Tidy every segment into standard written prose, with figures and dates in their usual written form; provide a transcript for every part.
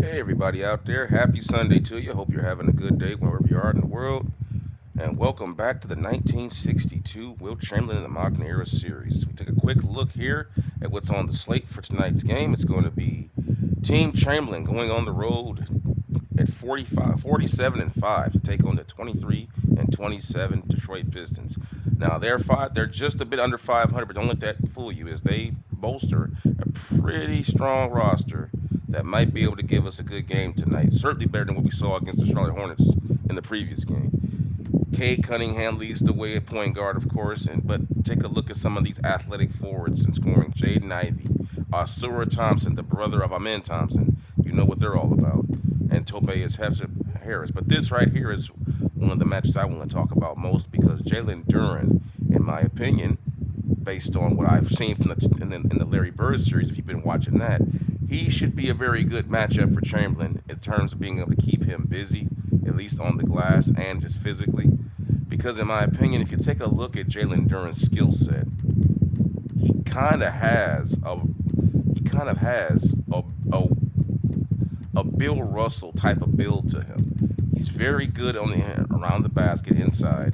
Hey, everybody out there. Happy Sunday to you. Hope you're having a good day wherever you are in the world. And welcome back to the 1962 Wilt Chamberlain in the Modern Era series. We take a quick look here at what's on the slate for tonight's game. It's going to be Team Chamberlain going on the road at 47 and 5 to take on the 23 and 27 Detroit Pistons. Now they're just a bit under 500, but don't let that fool you, as they bolster a pretty strong roster that might be able to give us a good game tonight. Certainly better than what we saw against the Charlotte Hornets in the previous game. Cade Cunningham leads the way at point guard, of course, but take a look at some of these athletic forwards in scoring. Jaden Ivey, Osura Thompson, the brother of Amen Thompson. You know what they're all about. And Tobias Harris. But this right here is one of the matches I want to talk about most because Jalen Duren, in my opinion, based on what I've seen from in the Larry Bird series, if you've been watching that, he should be a very good matchup for Chamberlain in terms of being able to keep him busy, at least on the glass and just physically. Because in my opinion, if you take a look at Jalen Duren's skill set, he kind of has a Bill Russell type of build to him. He's very good around the basket inside.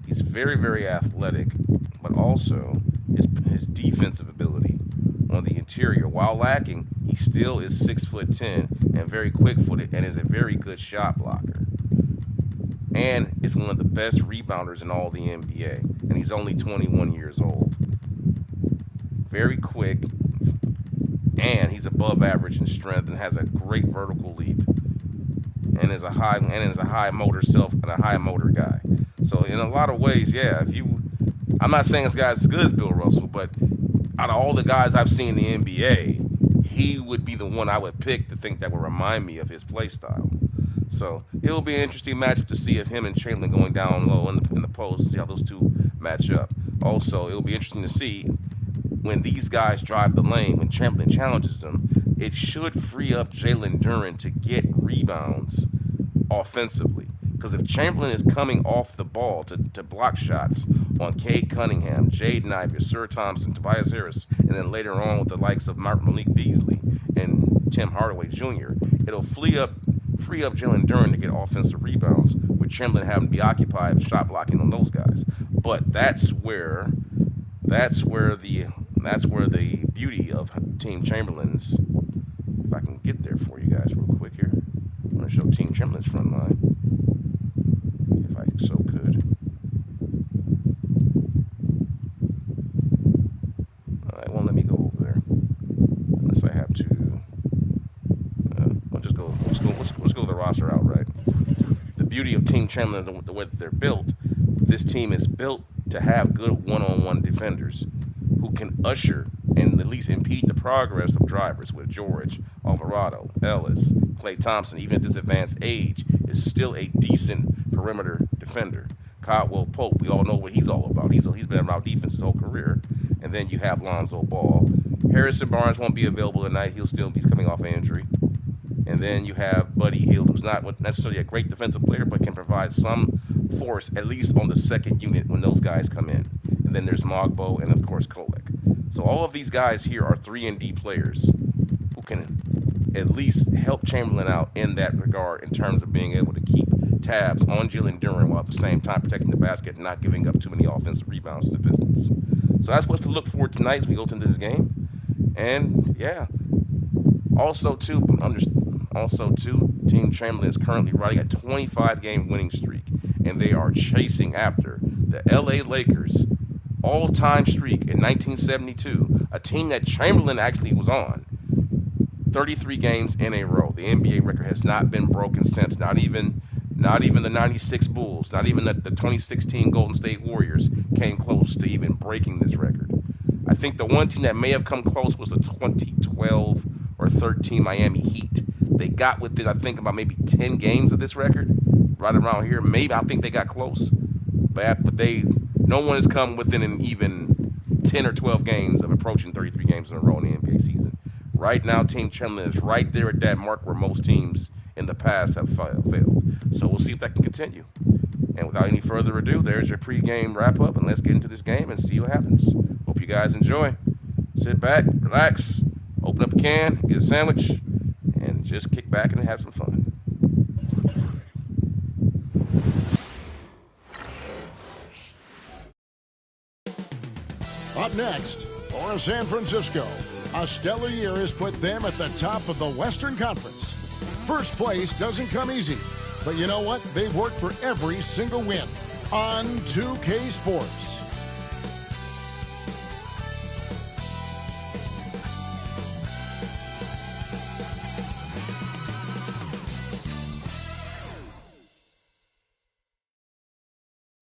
He's very, very athletic, but also his defensive ability on the interior, while lacking, he still is 6'10" and very quick-footed, and is a very good shot blocker. And is one of the best rebounders in all the NBA, and he's only 21 years old. Very quick, and he's above average in strength and has a great vertical leap, and is a high motor guy. So in a lot of ways, yeah, I'm not saying this guy's as good as Bill Russell, but out of all the guys I've seen in the NBA, he would be the one I would pick to think that would remind me of his play style. So it will be an interesting matchup to see if him and Chamberlain going down low in the post and see how those two match up. Also, it will be interesting to see when these guys drive the lane, when Chamberlain challenges them, it should free up Jalen Duren to get rebounds offensively. Because if Chamberlain is coming off the ball to block shots on Cade Cunningham, Jaden Ivey, Sir Thompson, Tobias Harris, and then later on with the likes of Malik Beasley and Tim Hardaway Jr., it'll free up Jalen Duren to get offensive rebounds, with Chamberlain having to be occupied shot blocking on those guys. But that's where the beauty of Team Chamberlain's. If I can get there for you guys real quick here, I'm going to show Team Chamberlain's front line. If I so could. It won't let me go over there unless I have to. Let's go the roster outright. The beauty of Team Chamberlain, the way that they're built, this team is built to have good one-on-one defenders who can usher and at least impede the progress of drivers with George, Alvarado, Ellis, Klay Thompson, even at this advanced age, is still a decent perimeter defender. Caldwell Pope, we all know what he's all about. He's been around defense his whole career. And then you have Lonzo Ball. Harrison Barnes won't be available tonight. He's coming off an injury. And then you have Buddy Hield, who's not necessarily a great defensive player, but can provide some force, at least on the second unit when those guys come in. And then there's Mogbo and, of course, Kolek. So all of these guys here are 3-and-D players who can at least help Chamberlain out in that regard in terms of being able to keep tabs on Jalen Duren while at the same time protecting the basket and not giving up too many offensive rebounds to the Pistons. So that's what's to look for tonight as we go into this game. And, yeah, also, too, Team Chamberlain is currently riding a 25-game winning streak, and they are chasing after the LA Lakers' all-time streak in 1972, a team that Chamberlain actually was on. 33 games in a row. The NBA record has not been broken since. Not even the 96 Bulls, not even the 2016 Golden State Warriors came close to even breaking this record. I think the one team that may have come close was the 2012 or 13 Miami Heat. They got within, I think, about maybe 10 games of this record, right around here. Maybe I think they got close, but no one has come within an even 10 or 12 games of approaching 33 games in a row in the NBA season. Right now, Team Chamberlain is right there at that mark where most teams in the past have failed. So we'll see if that can continue. And without any further ado, there's your pregame wrap-up, and let's get into this game and see what happens. Hope you guys enjoy. Sit back, relax, open up a can, get a sandwich, and Just kick back and have some fun. Up next, for San Francisco, a stellar year has put them at the top of the Western Conference. First place doesn't come easy, but you know what? They've worked for every single win on 2K Sports.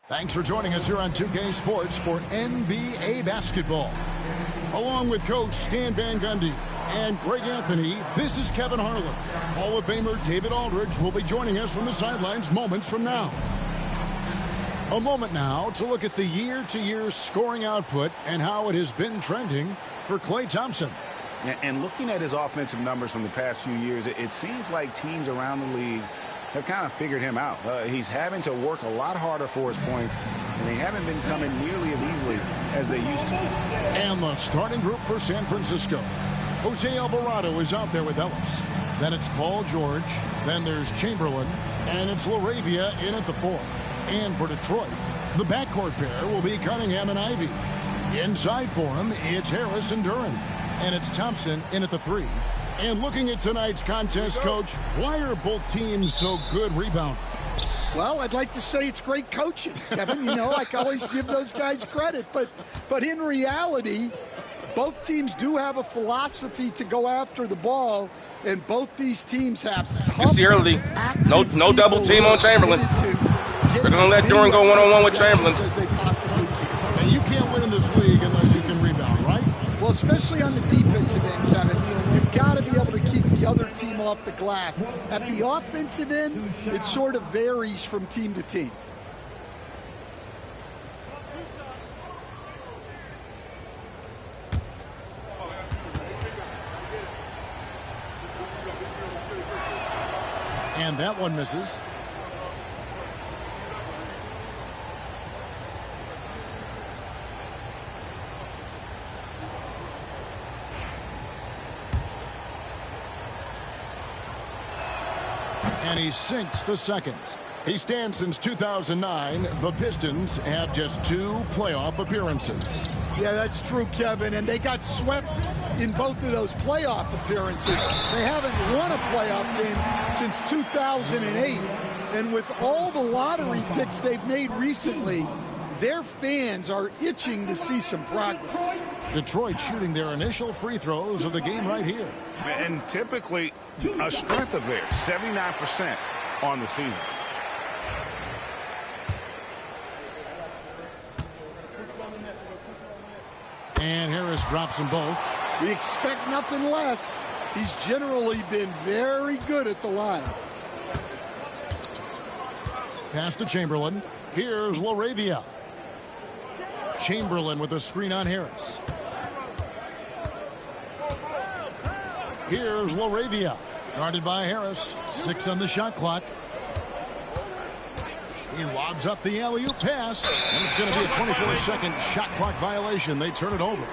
Thanks for joining us here on 2K Sports for NBA basketball. Along with Coach Stan Van Gundy and Greg Anthony, this is Kevin Harlan. Hall of Famer David Aldridge will be joining us from the sidelines moments from now. A moment now to look at the year-to-year scoring output and how it has been trending for Klay Thompson. And looking at his offensive numbers from the past few years, it seems like teams around the league have kind of figured him out. He's having to work a lot harder for his points, and they haven't been coming nearly as easily as they used to. And the starting group for San Francisco. Jose Alvarado is out there with Ellis. Then it's Paul George. Then there's Chamberlain. And it's LaRavia in at the 4. And for Detroit, the backcourt pair will be Cunningham and Ivy. Inside for him, it's Harris and Duren. And it's Thompson in at the 3. And looking at tonight's contest, Coach, why are both teams so good rebounding? Well, I'd like to say it's great coaching, Kevin. You know, I can always give those guys credit. But in reality, both teams do have a philosophy to go after the ball, and both these teams have tough, It's early. No double team on Chamberlain. They're going to let Duren go one-on-one with Chamberlain. And you can't win in this league unless you can rebound, right? Well, especially on the defensive end, Kevin. You've got to be able to keep the other team off the glass. At the offensive end, it sort of varies from team to team. And that one misses. And he sinks the second. He stands since 2009. The Pistons have just 2 playoff appearances. Yeah, that's true, Kevin. And they got swept in both of those playoff appearances. They haven't won a playoff game since 2008. And with all the lottery picks they've made recently, their fans are itching to see some progress. Detroit shooting their initial free throws of the game right here. And typically a strength of theirs, 79% on the season. And Harris drops them both. We expect nothing less. He's generally been very good at the line. Pass to Chamberlain. Here's LaRavia. Chamberlain with a screen on Harris. Here's LaRavia. Guarded by Harris. 6 on the shot clock. He lobs up the alley-oop pass. And it's going to be a 24-second shot clock violation. They turn it over.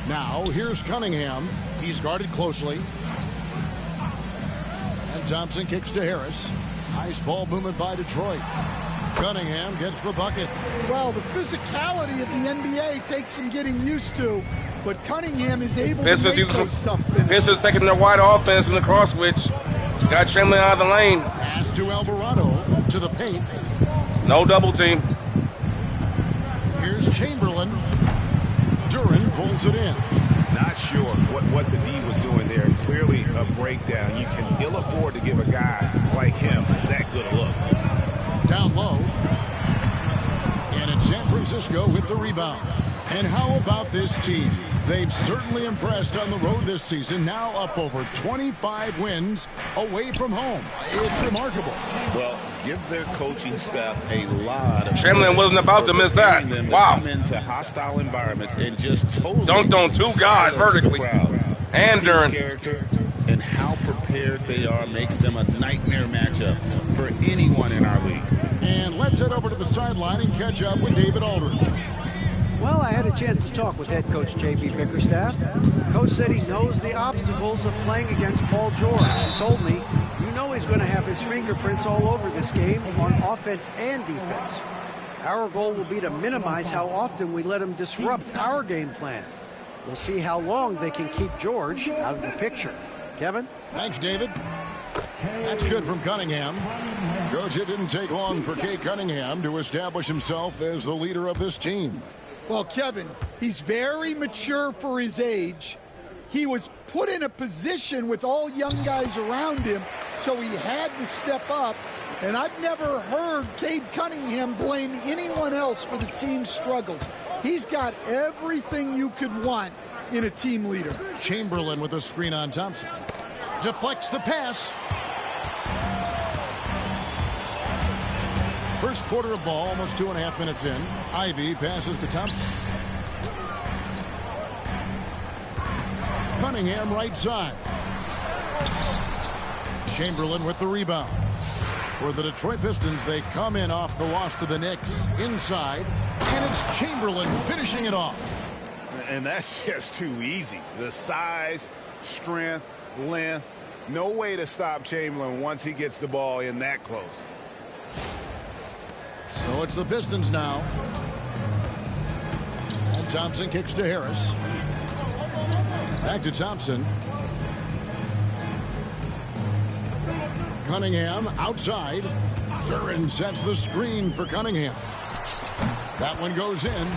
Now, here's Cunningham. He's guarded closely. And Thompson kicks to Harris. Nice ball movement by Detroit. Cunningham gets the bucket. Well, the physicality of the NBA takes some getting used to, but Cunningham is able to make those tough finishes. Pistons taking their wide offense in the cross switch. Got Chamberlain out of the lane. Pass to Alvarado to the paint. No double team. Here's Chamberlain. Duren pulls it in. Not sure what the D was doing there. Clearly a breakdown. You can ill afford to give a guy like him that good a look. Down low. And it's San Francisco with the rebound. And how about this team? They've certainly impressed on the road this season, now up over 25 wins away from home. It's remarkable. Well, give their coaching staff a lot of Chamberlain wasn't about to miss that. Wow. Come into hostile environments and just totally dunked on 2 guys vertically. and And Duren. character and how prepared they are makes them a nightmare matchup for anyone in our league. And let's head over to the sideline and catch up with David Aldridge. Well, I had a chance to talk with head coach J.B. Bickerstaff. Coach said he knows the obstacles of playing against Paul George. He told me, you know he's going to have his fingerprints all over this game on offense and defense. Our goal will be to minimize how often we let him disrupt our game plan. We'll see how long they can keep George out of the picture. Kevin? Thanks, David. That's good from Cunningham. Coach, it didn't take long for Kate Cunningham to establish himself as the leader of this team. Well, Kevin, he's very mature for his age. He was put in a position with all young guys around him, so he had to step up. And I've never heard Cade Cunningham blame anyone else for the team's struggles. He's got everything you could want in a team leader. Chamberlain with a screen on Thompson. Deflects the pass. First quarter of ball, almost 2.5 minutes in. Ivy passes to Thompson. Cunningham right side. Chamberlain with the rebound. For the Detroit Pistons, they come in off the loss to the Knicks. Inside, and it's Chamberlain finishing it off. And that's just too easy. The size, strength, length. No way to stop Chamberlain once he gets the ball in that close. So it's the Pistons now. And Thompson kicks to Harris. Back to Thompson. Cunningham outside. Duren sets the screen for Cunningham. That one goes in.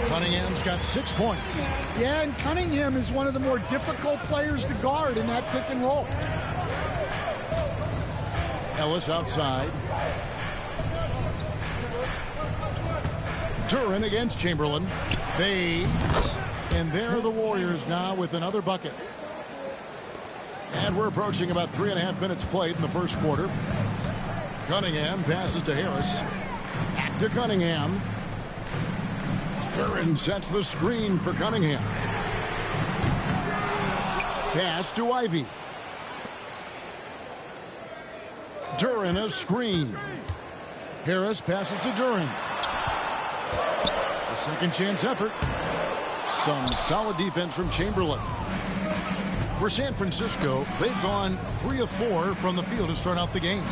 Cunningham's got 6 points. Yeah, and Cunningham is one of the more difficult players to guard in that pick and roll. Ellis outside. Duren against Chamberlain. Fades. And there are the Warriors now with another bucket. And we're approaching about 3.5 minutes played in the first quarter. Cunningham passes to Harris. Back to Cunningham. Duren sets the screen for Cunningham. Pass to Ivy. Duren a screen. Harris passes to Duren. A second chance effort. Some solid defense from Chamberlain. For San Francisco, they've gone 3 of 4 from the field to start out the game.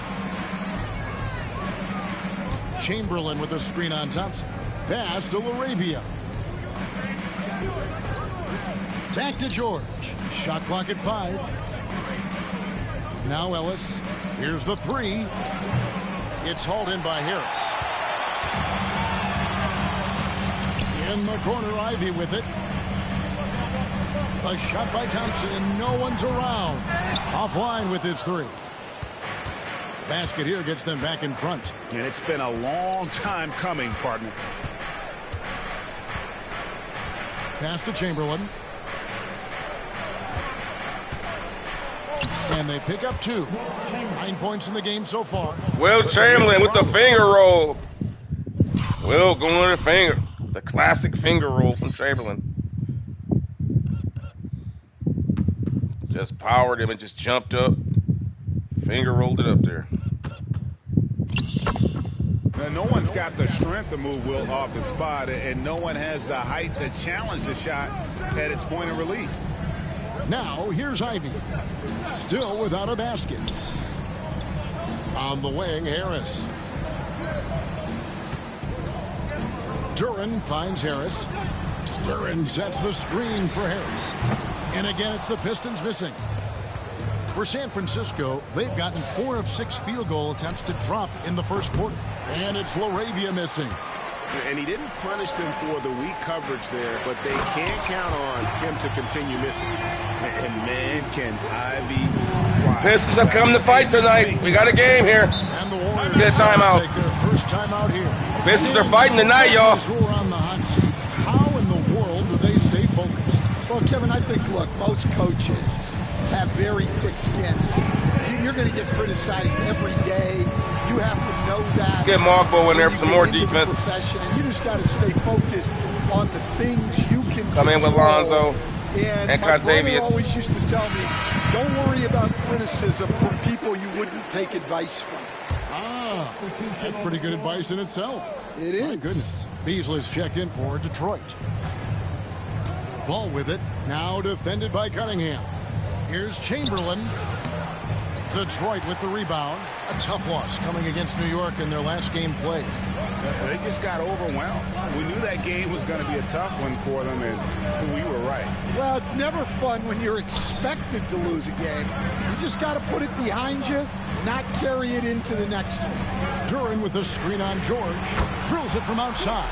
Chamberlain with a screen on Thompson. Pass to LaRavia. Back to George. Shot clock at 5. Now Ellis. Here's the 3. It's hauled in by Harris. In the corner, Ivy with it. A shot by Thompson, and no one's around. Offline with his 3. Basket here gets them back in front. And it's been a long time coming, partner. Pass to Chamberlain. And they pick up 2. 9 points in the game so far. Wilt Chamberlain with the finger roll. Wilt going with the finger. The classic finger roll from Chamberlain. Just powered him and just jumped up. Finger rolled it up there. Now, no one's got the strength to move Wilt off the spot, and no one has the height to challenge the shot at its point of release. Now, here's Ivy. Still without a basket. On the wing, Harris. Duren finds Harris. Duren sets the screen for Harris. And again, it's the Pistons missing. For San Francisco, they've gotten 4 of 6 field goal attempts to drop in the first quarter. And it's LaRavia missing. And he didn't punish them for the weak coverage there, but they can't count on him to continue missing. And man, can Ivy fly. Pistons have come to fight tonight. We got a game here. And the Warriors get a timeout. Take their first timeout here. Pistons are fighting tonight, y'all. On the hot seat. How in the world do they stay focused? Well, Kevin, I think, look, most coaches have very thick skins. You're going to get criticized every day. You have to know that. Get Marco in there for some more defense. And you just got to stay focused on the things you can Come in with control. Lonzo and and my brother Contavious. always used to tell me, Don't worry about criticism from people you wouldn't take advice from. Ah, that's pretty good advice in itself. It is. My goodness. Beasley's checked in for Detroit. Ball with it. Now defended by Cunningham. Here's Chamberlain. Detroit with the rebound. A tough loss coming against New York in their last game played. They just got overwhelmed. We knew that game was going to be a tough one for them, and we were right. Well, it's never fun when you're expected to lose a game. You just got to put it behind you, not carry it into the next one. Duren with the screen on George. Drills it from outside.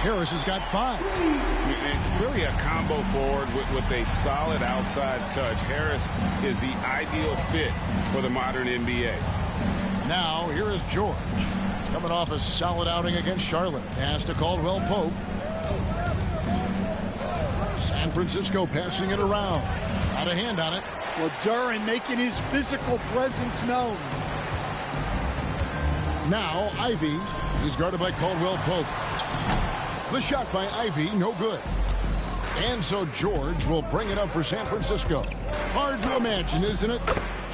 Harris has got 5. It's really a combo forward with a solid outside touch. Harris is the ideal fit for the modern NBA. Now, here is George. Coming off a solid outing against Charlotte. Pass to Caldwell Pope. San Francisco passing it around. Got a hand on it. Well, Duren making his physical presence known. Now, Ivy. He's guarded by Caldwell Pope. The shot by Ivy, no good. And so George will bring it up for San Francisco. Hard to imagine, isn't it?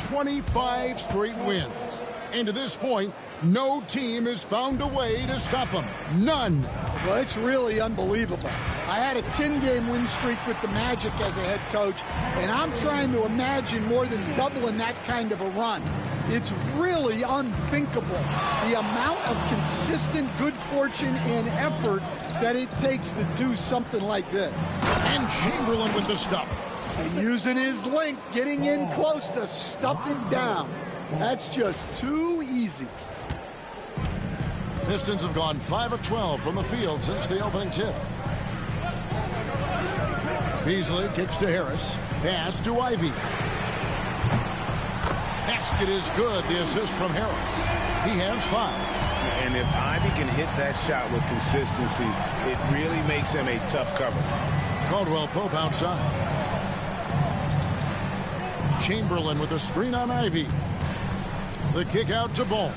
25 straight wins. And to this point, no team has found a way to stop them. None. Well, it's really unbelievable. I had a 10-game win streak with the Magic as a head coach, and I'm trying to imagine more than doubling that kind of a run. It's really unthinkable, the amount of consistent good fortune and effort that it takes to do something like this. And Chamberlain with the stuff. And using his length, getting in close to stuff it down. That's just too easy. Pistons have gone 5 of 12 from the field since the opening tip. Beasley kicks to Harris. Pass to Ivy. Basket is good. The assist from Harris. He has 5. And if Ivy can hit that shot with consistency, it really makes him a tough cover. Caldwell Pope outside. Chamberlain with a screen on Ivy. The kick out to Ball.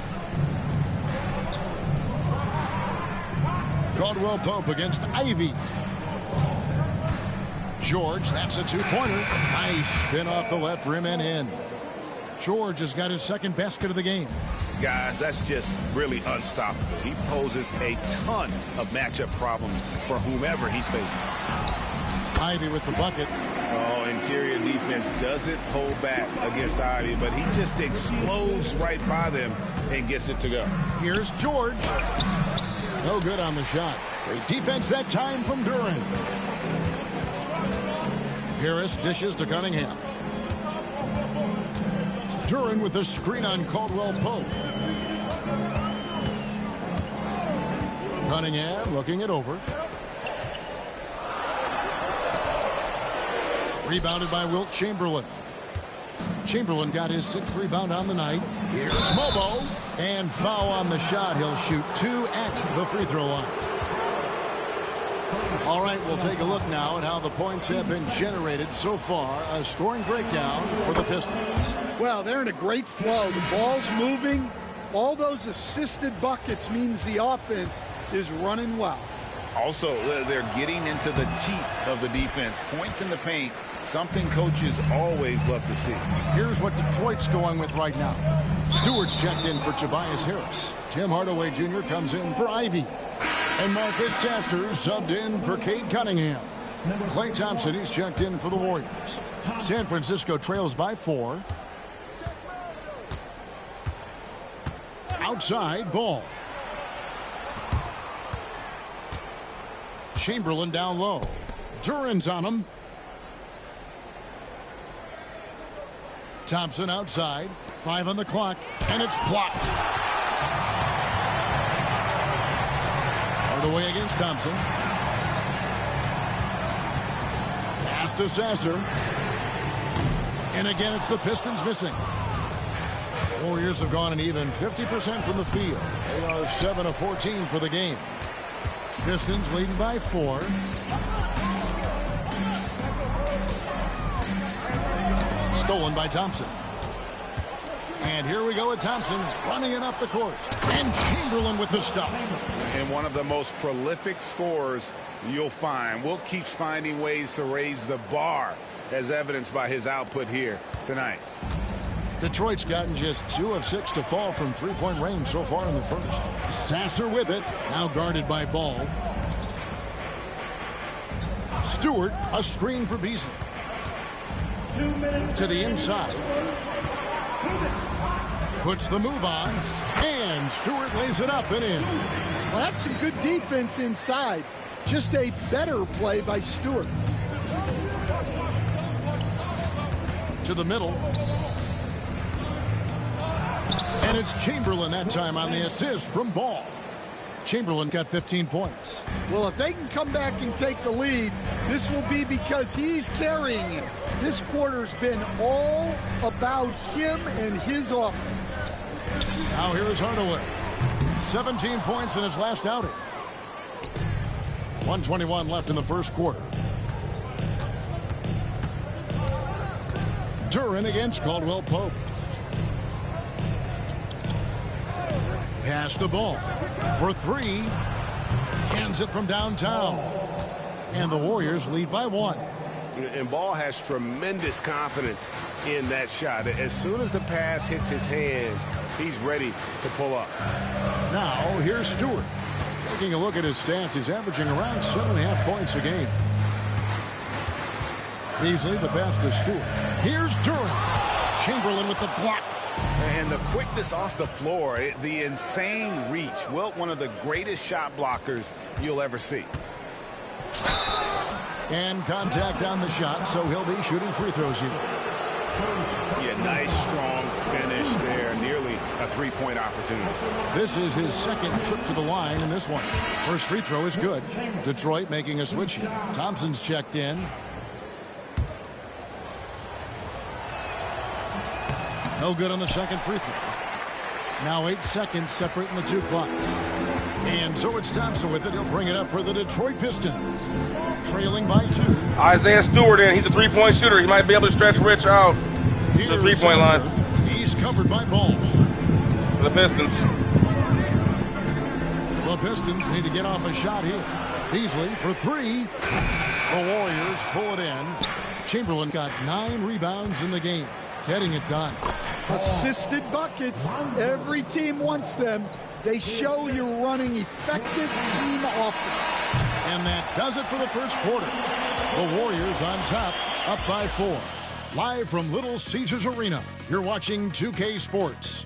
Caldwell Pope against Ivy. George, that's a 2-pointer. Nice spin off the left rim and in. George has got his second basket of the game. Guys, that's just really unstoppable. He poses a ton of matchup problems for whomever he's facing. Ivy with the bucket. Oh, interior defense doesn't hold back against Ivy, but he just explodes right by them and gets it to go. Here's George. No good on the shot. Great defense that time from Duren. Harris dishes to Cunningham. Duren with the screen on Caldwell Pope. Cunningham looking it over. Rebounded by Wilt Chamberlain. Chamberlain got his 6th rebound on the night. Here's Mobo. And foul on the shot. He'll shoot 2 at the free throw line. All right, we'll take a look now at how the points have been generated so far. A scoring breakdown for the Pistons. Well, they're in a great flow. The ball's moving. All those assisted buckets means the offense is running well. Also, they're getting into the teeth of the defense. Points in the paint, something coaches always love to see. Here's what Detroit's going with right now. Stewart's checked in for Tobias Harris. Tim Hardaway Jr. comes in for Ivy. And Marcus Sasser subbed in for Cade Cunningham. Klay Thompson, he's checked in for the Warriors. San Francisco trails by 4. Outside, Ball. Chamberlain down low. Duren's on him. Thompson outside. 5 on the clock. And it's blocked. Hardaway against Thompson. Pass to Sasser. And again, it's the Pistons missing. Warriors have gone an even 50% from the field. They are 7 of 14 for the game. Pistons leading by 4. Stolen by Thompson. And here we go with Thompson running it up the court. And Chamberlain with the stuff. And one of the most prolific scorers you'll find. Wilt keeps finding ways to raise the bar. as evidenced by his output here tonight. Detroit's gotten just 2 of 6 to fall from three-point range so far in the first. Sasser with it, now guarded by Ball. Stewart, a screen for Beasley. To the inside. Puts the move on, and Stewart lays it up and in. Well, that's some good defense inside. Just a better play by Stewart. To the middle. And it's Chamberlain that time on the assist from Ball. Chamberlain got 15 points. Well, if they can come back and take the lead, this will be because he's carrying him. This quarter's been all about him and his offense. Now here's Hardaway. 17 points in his last outing. 1:21 left in the first quarter. Duren against Caldwell Pope. Pass the ball for 3. Cans it from downtown. And the Warriors lead by 1. And Ball has tremendous confidence in that shot. As soon as the pass hits his hands, he's ready to pull up. Now here's Stewart. Taking a look at his stats, he's averaging around 7.5 points a game. Beasley, the pass to Stewart. Here's Duren. Chamberlain with the block. And the quickness off the floor, the insane reach. Wilt, one of the greatest shot blockers you'll ever see. And contact on the shot, so he'll be shooting free throws here. Yeah, nice, strong finish there. Nearly a three-point opportunity. This is his second trip to the line in this one. First free throw is good. Detroit making a switch here. Thompson's checked in. No good on the second free throw. Now 8 seconds separating the two clocks. And so it's Thompson with it. He'll bring it up for the Detroit Pistons. Trailing by 2. Isaiah Stewart in. He's a three-point shooter. He might be able to stretch Rich out to the three-point line. He's covered by Ball. For the Pistons. The Pistons need to get off a shot here. Beasley for 3. The Warriors pull it in. Chamberlain got 9 rebounds in the game. Getting it done. Assisted buckets. Every team wants them. They show you're running effective team offense. And that does it for the first quarter. The Warriors on top, up by 4. Live from Little Caesars Arena, you're watching 2K Sports.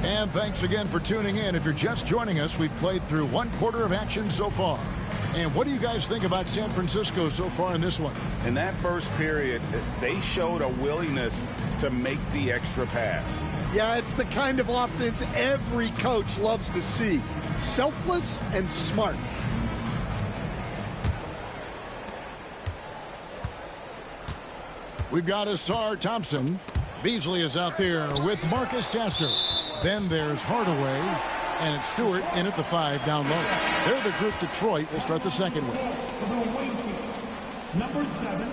And thanks again for tuning in. If you're just joining us, we've played through 1 quarter of action so far. And what do you guys think about San Francisco so far in this one? In that first period, they showed a willingness to make the extra pass. Yeah, it's the kind of offense every coach loves to see. Selfless and smart. We've got Asar Thompson. Beasley is out there with Marcus Sasser. Then there's Hardaway, and it's Stewart in at the 5 down low. They're the group Detroit will start the second with. Number 7,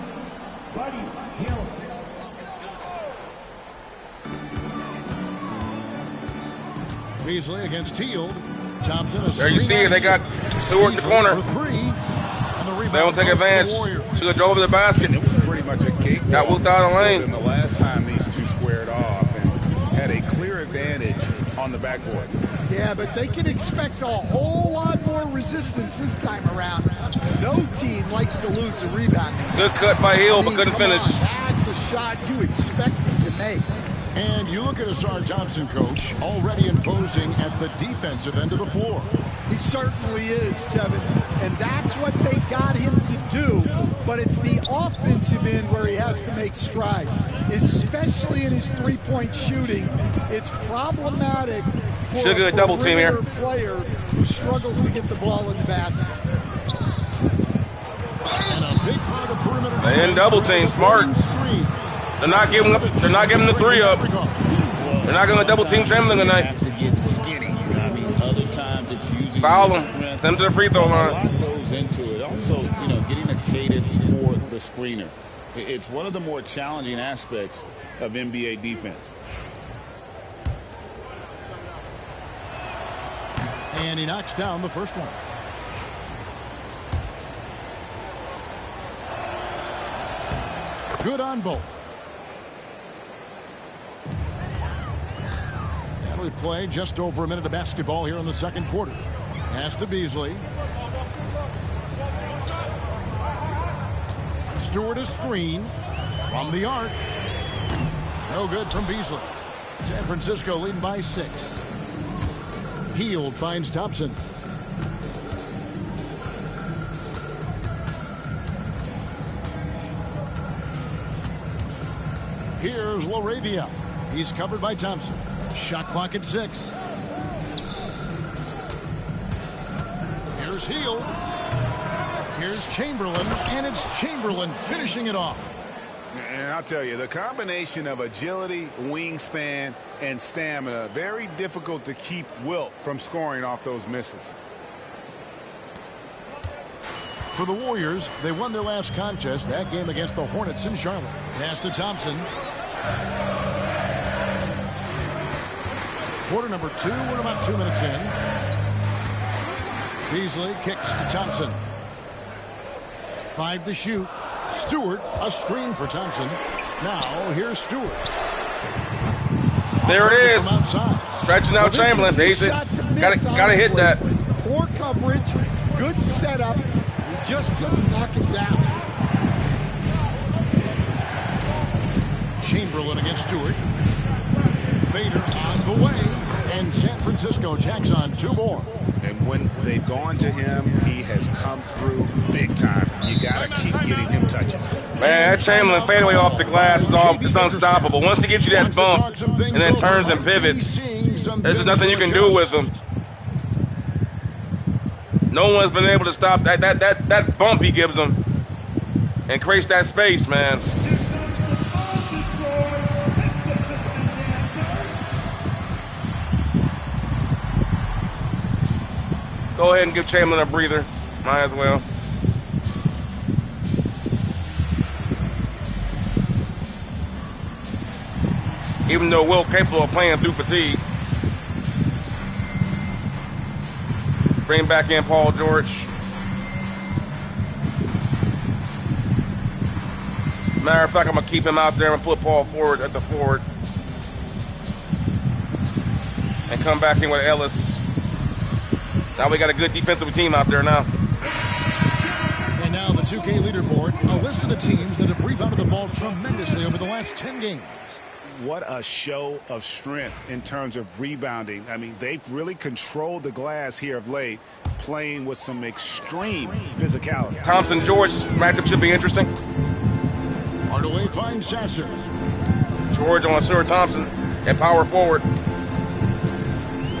Buddy Hield. Beasley against Hield. Thompson. There you see it. They got Stewart in the corner. For 3. And the rebound they don't take advantage. Should have drove to the basket. It was pretty much a cake. Got Wilt out of the lane. The last time these two squared off and had a clear advantage on the backboard. Yeah, but they can expect a whole lot more resistance this time around. No team likes to lose a rebound. Good cut by Hill, but couldn't finish. That's a shot you expect him to make. And you look at Asar Thompson, coach, already imposing at the defensive end of the floor. He certainly is, Kevin. And that's what they got him to do. But it's the offensive end where he has to make strides, especially in his three-point shooting. It's problematic for a double team here. Player who struggles to get the ball in the basket. And a big part of the perimeter. They in double team, smart. They're not giving up. They're not giving the 3 up. They're not going to double team Chamberlain tonight. Have to get skinny. I mean, other times it's using foul him. Send him to the free throw line. A lot goes into it. Also, getting a cadence for the screener. It's one of the more challenging aspects of NBA defense. And he knocks down the first one. Good on both. And we play just over a minute of basketball here in the second quarter. Pass to Beasley. Stewart a screen from the arc. No good from Beasley. San Francisco leading by 6. Hield finds Thompson. Here's Laravia. He's covered by Thompson. Shot clock at 6. Here's Hield. Here's Chamberlain, and it's Chamberlain finishing it off. And I'll tell you, the combination of agility, wingspan, and stamina, very difficult to keep Wilt from scoring off those misses. For the Warriors, they won their last contest, that game against the Hornets in Charlotte. Pass to Thompson. Quarter number 2, we're about 2 minutes in. Beasley kicks to Thompson. 5 to shoot. Stewart, a screen for Thompson. Now, here's Stewart. There it is. Stretching out Chamberlain. Gotta hit that. Poor coverage, good setup. He just couldn't knock it down. Chamberlain against Stewart. Fader on the way. And San Francisco jacks on 2 more. And when they've gone to him, he has come through big time. You got to keep getting him touches. Man, that Chamberlain fadeaway off the glass is unstoppable. Once he gives you that bump and then turns and pivots, there's just nothing you can do with him. No one's been able to stop that bump he gives him and creates that space, man. Go ahead and give Chamberlain a breather. Might as well. Even though Wilt capable of playing through fatigue. Bring back in Paul George. Matter of fact, I'm going to keep him out there and put Paul forward at the forward. And come back in with Ellis. Now we got a good defensive team out there now. And now the 2K leaderboard, a list of the teams that have rebounded the ball tremendously over the last 10 games. What a show of strength in terms of rebounding. I mean, they've really controlled the glass here of late, playing with some extreme physicality. Thompson-George matchup should be interesting. Hardaway finds Sasser. George on Sir Thompson at power forward.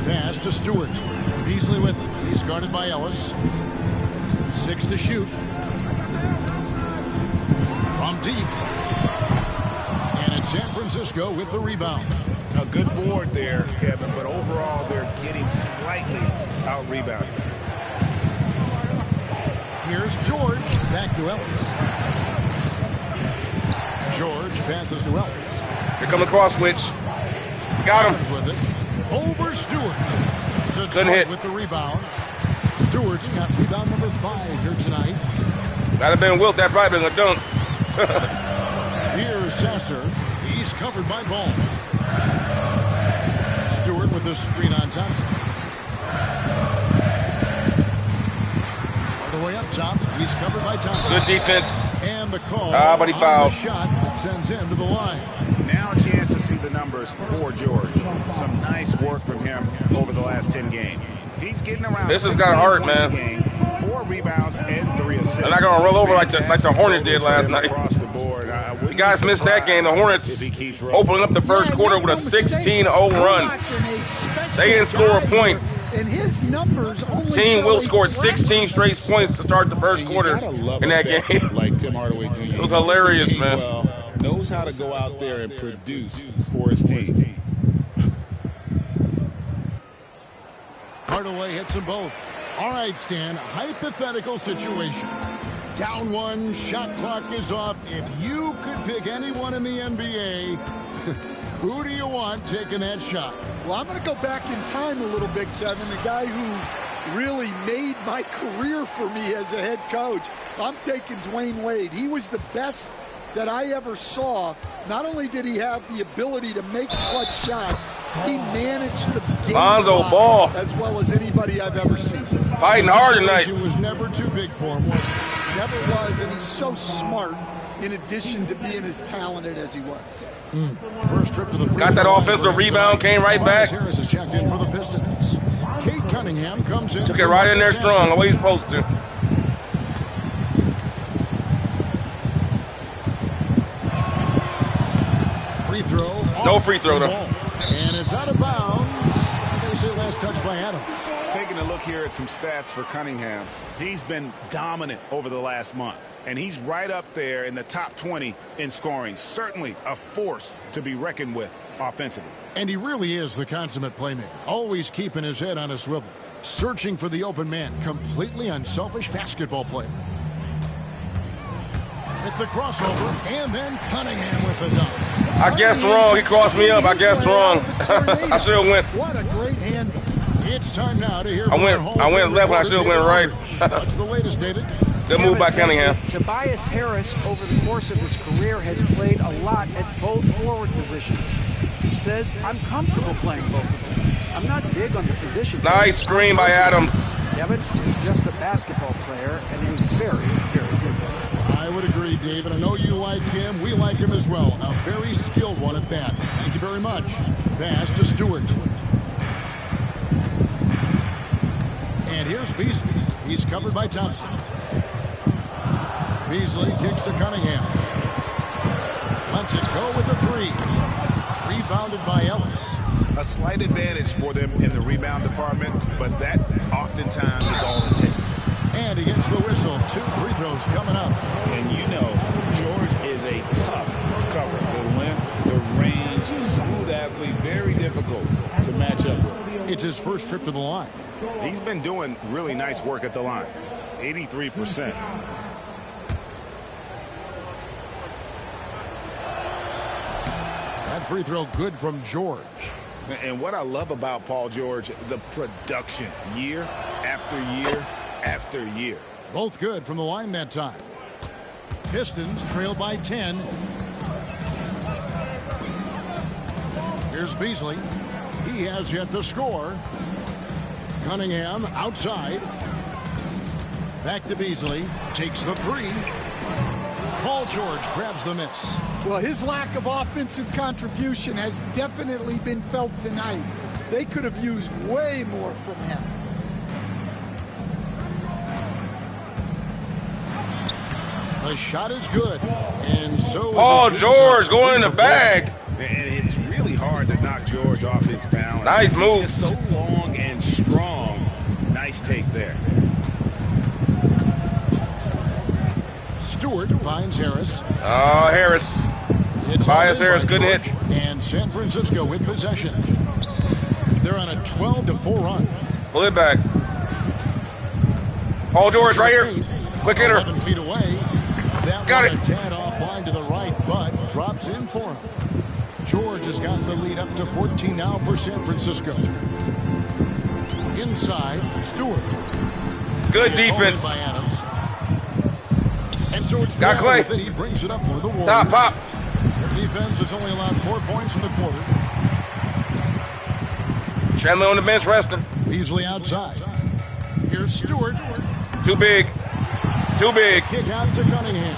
Pass to Stewart. Beasley with him. He's guarded by Ellis. 6 to shoot. From deep. And it's San Francisco with the rebound. A good board there, Kevin, but overall they're getting slightly out-rebounded. Here's George. Back to Ellis. George passes to Ellis. Here comes the cross switch. Got him. With it. Over Stewart. Good hit. With the rebound. Stewart's got rebound number 5 here tonight. That'd have been Wilt. That probably been a dunk. Here's Sasser. He's covered by Ball. Stewart with the screen on Thompson. All the way up top. He's covered by Thompson. Good defense. And the call but he fouled. The shot that sends him to the line. Now a chance to see the numbers for George. Some nice work from him over the last 10 games. He's getting around. This has got heart, man. Game, 4 rebounds and 3 assists. They're not gonna roll over like the Hornets did last night. Across the board. You guys missed that game. The Hornets opening up the first quarter with a 16-0 run. They didn't score a point. And his numbers only Team Wilt scored 16 straight points to start the first quarter in that game. Like Tim Hardaway Jr. It was hilarious, man. Knows how to go out there and produce for his team. Hardaway hits them both. All right, Stan, hypothetical situation. Down one, shot clock is off. If you could pick anyone in the NBA, who do you want taking that shot? Well, I'm going to go back in time a little bit, Kevin. The guy who really made my career for me as a head coach. I'm taking Dwayne Wade. He was the best that I ever saw. Not only did he have the ability to make clutch shots, he managed the game Lonzo Ball as well as anybody I've ever seen. Fighting hard tonight. It was never too big for him, was it? Never was, and he's so smart in addition to being as talented as he was. First trip to the Got that offensive rebound, came right back. Harris is checked in for the Pistons. Kate Cunningham comes in. Took it right in there strong, the way he's supposed to. Free throw. No free throw, though. And it's out of bounds. They say last touch by Adams. Taking a look here at some stats for Cunningham. He's been dominant over the last month. And he's right up there in the top 20 in scoring. Certainly a force to be reckoned with offensively. And he really is the consummate playmaker. Always keeping his head on a swivel. Searching for the open man. Completely unselfish basketball player. With the crossover. And then Cunningham with the dunk. I guessed wrong. He crossed me up. I guessed wrong. I should have went. What a great handle. It's time now to hear I went left when I should have went right. What's the latest, David? Good move by Cunningham. Tobias Harris, over the course of his career, has played a lot at both forward positions. He says, I'm comfortable playing both of them. I'm not big on the position. Nice screen by Adams. Kevin, he's just a basketball player and a very, very good one. I would agree, David. I know you like him. We like him as well. A very skilled one at that. Thank you very much. Pass to Stewart. And here's Beasley. He's covered by Thompson. Beasley kicks to Cunningham. Lets it go with the three. Rebounded by Ellis. A slight advantage for them in the rebound department, but that oftentimes is all it takes. And he gets the whistle. 2 free throws coming up. And you know, George is a tough cover. The length, the range, smooth athlete, very difficult to match up with. It's his first trip to the line. He's been doing really nice work at the line. 83%. That free throw good from George. And what I love about Paul George, the production year after year after year. Both good from the line that time. Pistons trail by 10. Here's Beasley. He has yet to score. Cunningham outside. Back to Beasley. Takes the three. Paul George grabs the miss. Well, his lack of offensive contribution has definitely been felt tonight. They could have used way more from him. The shot is good. And so is Paul the George going in the bag. And it's really hard to knock George off his balance. Nice move. He's just so long and strong. Nice take there. Stewart finds Harris. Oh, Harris. It's Tobias all in Harris, by good George. hit. And San Francisco with possession. They're on a 12-4 run. Pull it back. Paul George right here. Quick hitter. 11 feet away. That Got one it. a tad offline to the right, but drops in for him. George has got the lead up to 14 now for San Francisco. Inside, Stewart. Good It's defense. holded by Adams. And so it's Got Clay. that he brings it up for the Warriors. Top pop. Their defense has only allowed 4 points in the quarter. Chandler on the bench resting. Beasley outside. Here's Stewart. Too big. Too big. Kick out to Cunningham.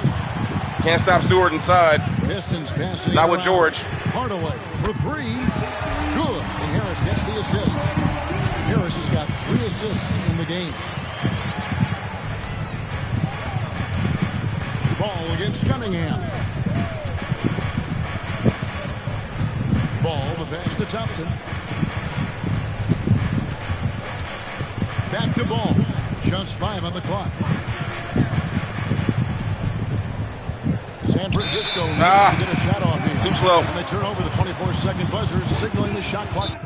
Can't stop Stewart inside. Pistons passing. Not with around. George. Hardaway for 3. Good. And Harris gets the assist. Harris has got 3 assists in the game. Ball against Cunningham. Ball, the pass to Thompson. Back to Ball. Just 5 on the clock. San Francisco needs to get a shot off here. Too slow. And they turn over the 24-second buzzer, signaling the shot clock.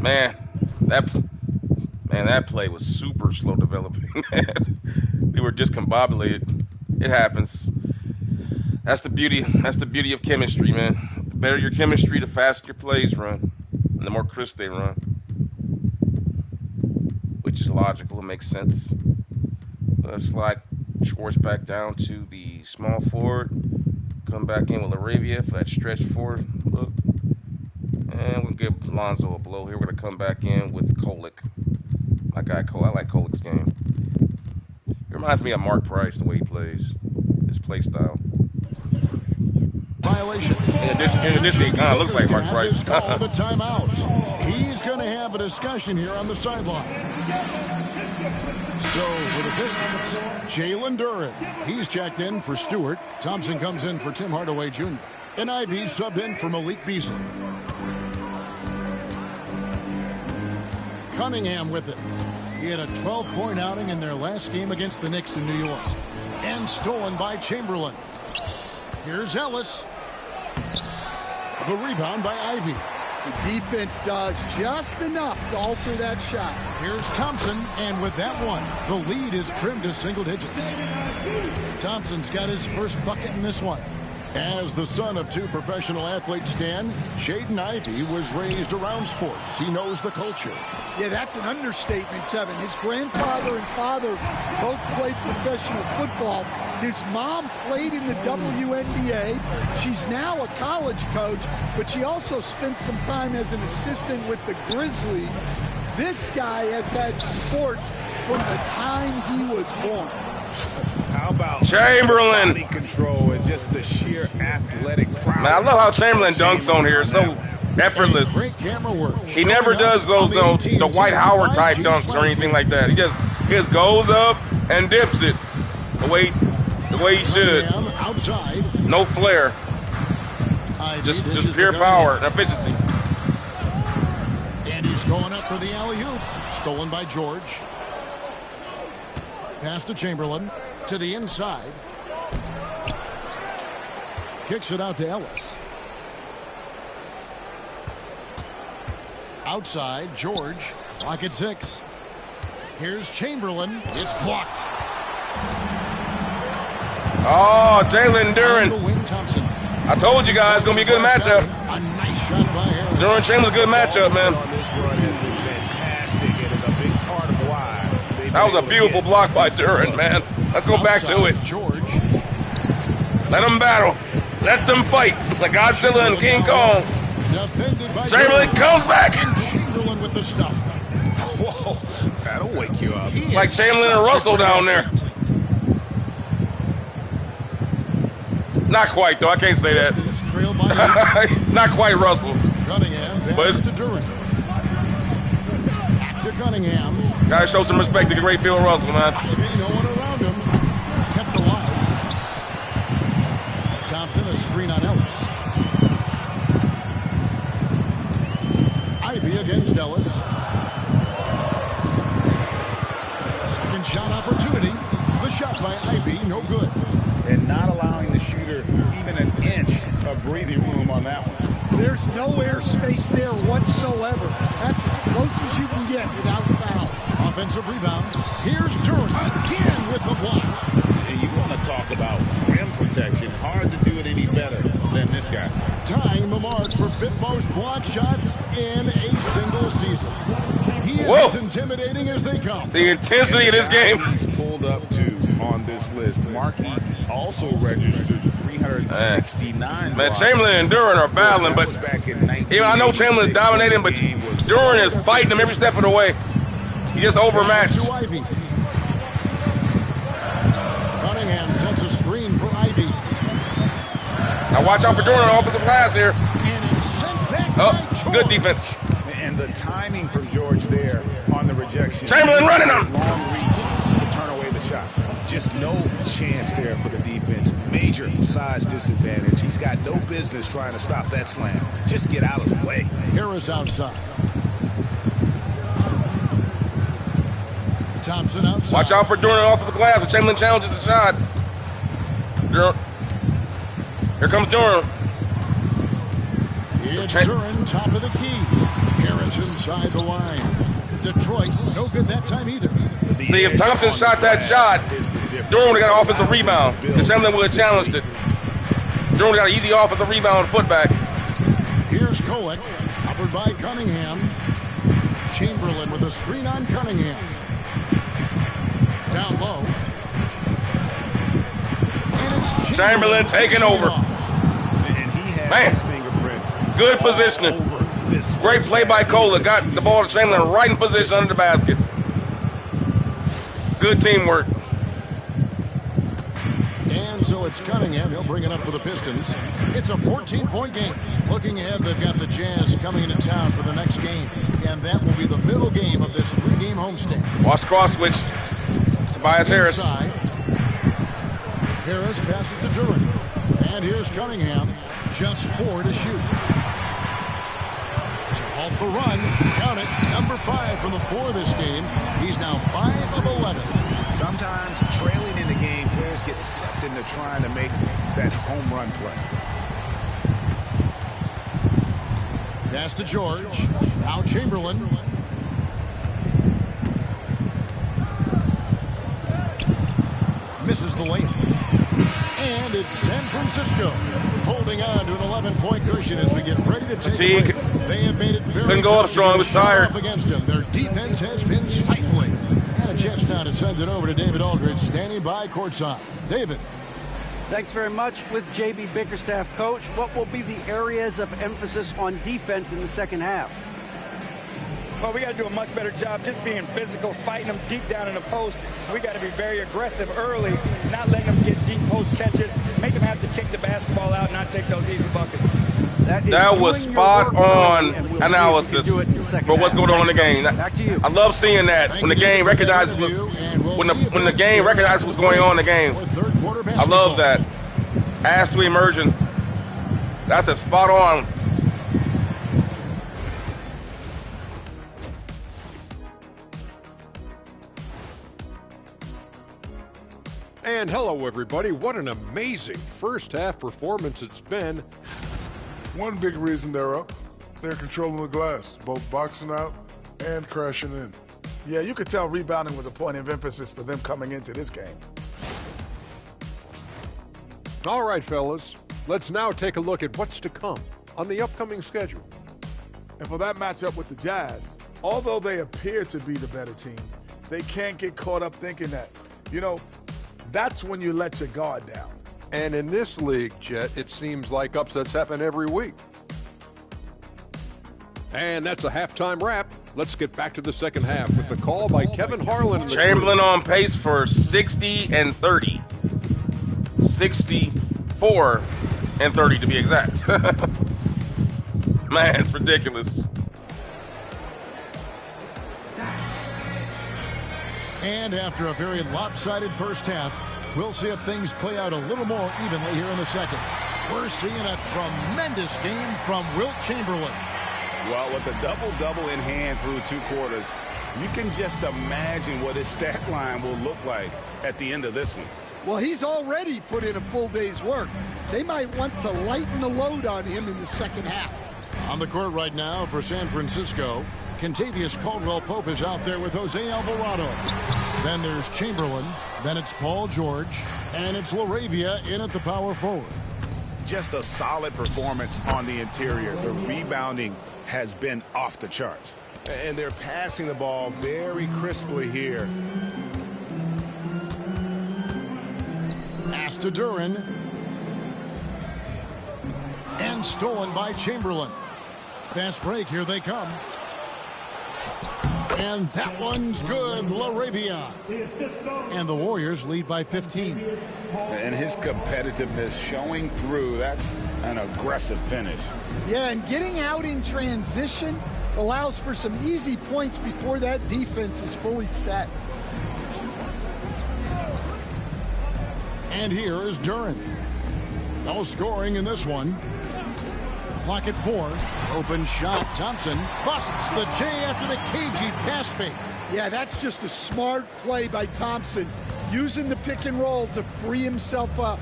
Man, that play was super slow developing. We were discombobulated. It happens. That's the beauty. That's the beauty of chemistry, man. The better your chemistry, the faster your plays run, and the more crisp they run. Which is logical. It makes sense. Let's slide Schwartz back down to the small forward. Come back in with LaRavia for that stretch forward look. And we'll give Lonzo a blow here. We're going to come back in with Kolick. My guy Cole. I like Kolick's game. He reminds me of Mark Price, the way he plays. His play style. Violation. In addition, he kind of looks like Mark Price. Called a timeout. He's going to have a discussion here on the sideline. So for the Pistons, Jalen Duren. He's checked in for Stewart. Thompson comes in for Tim Hardaway Jr. And Ivy subbed in for Malik Beasley. Cunningham with it. He had a 12-point outing in their last game against the Knicks in New York. And stolen by Chamberlain. Here's Ellis. The rebound by Ivy. The defense does just enough to alter that shot. Here's Thompson, and with that one, the lead is trimmed to single digits. Thompson's got his first bucket in this one. As the son of two professional athletes, Stan, Shaden Ivey was raised around sports. He knows the culture. Yeah, that's an understatement, Kevin. His grandfather and father both played professional football. His mom played in the WNBA. She's now a college coach, but she also spent some time as an assistant with the Grizzlies. This guy has had sports from the time he was born. How about Chamberlain? Body control and just the sheer athletic prowess. Man, I love how Chamberlain dunks on here. It's so effortless. Great camera work. He never does those the Dwight Howard type dunks or anything like that. He just goes up and dips it the way he should. Outside. No flair. Just pure power and efficiency. And he's going up for the alley-oop. Stolen by George. Pass to Chamberlain. To the inside. Kicks it out to Ellis. Outside, George. Clock at 6. Here's Chamberlain. It's blocked. Oh, Jalen Duren. Thompson. I told you guys, it's going to be a good matchup. A nice shot by Harris. Duren Chamberlain's a good matchup, man. This run has been fantastic. It is a big part of why. That was a beautiful block by Duren, man. Let's go back to it. George. Let them battle. Let them fight. Like Godzilla and King Kong. Chamberlain comes back. Chamberlain with the stuff. Whoa, that'll wake you up. Like Chamberlain and Russell down there. Not quite, though. I can't say that. Not quite Russell. Cunningham passes to Duren. Back to Cunningham. Gotta show some respect to the great Bill Russell, man. Ivy, no one around him. Kept alive. Thompson, a screen on Ellis. Ivy against Ellis. Second shot opportunity. The shot by Ivy, no good. And not allowing the shooter even an inch of breathing room on that one. There's no airspace there whatsoever. That's as close as you can get without foul. Offensive rebound. Here's Duren again with the block. And you want to talk about rim protection. Hard to do it any better than this guy. Tying the mark for fifth most block shots in a single season. He is as intimidating as they come. The intensity of this game. He's pulled up to on this list. Markey also registered 369. Man, Chamberlain and Duren are battling, but I know Chamberlain is dominating, but Duren is fighting him every step of the way. He just overmatched. Cunningham sets a screen for Ivy. Now watch out for Duren on offensive glass here. And it's sent back by Good defense. And the timing for George there on the rejection. Chamberlain running him. Long reach to turn away the shot. Just no chance there for the defense. Major size disadvantage. He's got no business trying to stop that slam. Just get out of the way. Harris outside. Thompson outside. Watch out for Duren off of the glass. If Chamberlain challenges the shot. Duren. Here comes Duren. It's Duren, top of the key. Harris inside the line. Detroit, no good that time either. See, if Thompson shot that shot, Duren would have got an offensive rebound. Chamberlain would have challenged it. Duren got an easy offensive rebound foot back. Here's Kolek, covered by Cunningham. Chamberlain with a screen on Cunningham. Down low. And it's Chamberlain taking over. And he has his fingerprints. Good positioning. Great play by Kolek. Got the ball to Chamberlain right in position under the basket. Good teamwork. And so it's Cunningham. He'll bring it up for the Pistons. It's a 14-point game. Looking ahead, they've got the Jazz coming into town for the next game. And that will be the middle game of this 3-game homestand. Watch cross switch. Tobias Harris. Inside. Harris passes to Duren. And here's Cunningham. Just 4 to shoot. To halt the run. Count it. Number 5 from the 4 this game. He's now 5 of 11. Sometimes trailing in the game, players get sucked into trying to make that home run play. Pass to George. Now Chamberlain. Misses the layup. And it's San Francisco holding on to an 11-point cushion as we get ready to take a break. They have made it very couldn't go up tough strong. to Was shut tired. off against them. Their defense has been stifling. And a chance now to send it over to David Aldridge, standing by courtside. David. Thanks very much. With J.B. Bickerstaff, Coach, what will be the areas of emphasis on defense in the second half? Well, we got to do a much better job just being physical, fighting them deep down in the post. We got to be very aggressive early, not letting them get deep post catches, make them have to kick the basketball out and not take those easy buckets. That was spot on analysis for what's going on in the game. Back to you. I love seeing that when the game recognizes when the game recognizes what's going on in the game. I love that. Pass to immersion. That's a spot on. And hello, everybody. What an amazing first half performance it's been. One big reason they're up, they're controlling the glass, both boxing out and crashing in. Yeah, you could tell rebounding was a point of emphasis for them coming into this game. All right, fellas. Let's now take a look at what's to come on the upcoming schedule. And for that matchup with the Jazz, although they appear to be the better team, they can't get caught up thinking that. You know, that's when you let your guard down. And in this league, Jet, it seems like upsets happen every week. And that's a halftime wrap. Let's get back to the second half with the call by Kevin Harlan. And Chamberlain on pace for 60 and 30. 64 and 30 to be exact. Man, it's ridiculous. And after a very lopsided first half, we'll see if things play out a little more evenly here in the second. We're seeing a tremendous game from Wilt Chamberlain. Well, with a double-double in hand through 2 quarters, you can just imagine what his stat line will look like at the end of this one. Well, he's already put in a full day's work. They might want to lighten the load on him in the second half. On the court right now for San Francisco, Kentavious Caldwell-Pope is out there with Jose Alvarado. Then there's Chamberlain. Then it's Paul George. And it's LaRavia in at the power forward. Just a solid performance on the interior. The rebounding has been off the charts. And they're passing the ball very crisply here. Pass to Duren. And stolen by Chamberlain. Fast break, here they come. And that one's good, LaRavia. And the Warriors lead by 15. And his competitiveness showing through. That's an aggressive finish. Yeah, and getting out in transition allows for some easy points before that defense is fully set. And here is Duren. No scoring in this one. Clock at 4. Open shot. Thompson busts the J after the cagey pass fake. Yeah, that's just a smart play by Thompson, using the pick and roll to free himself up.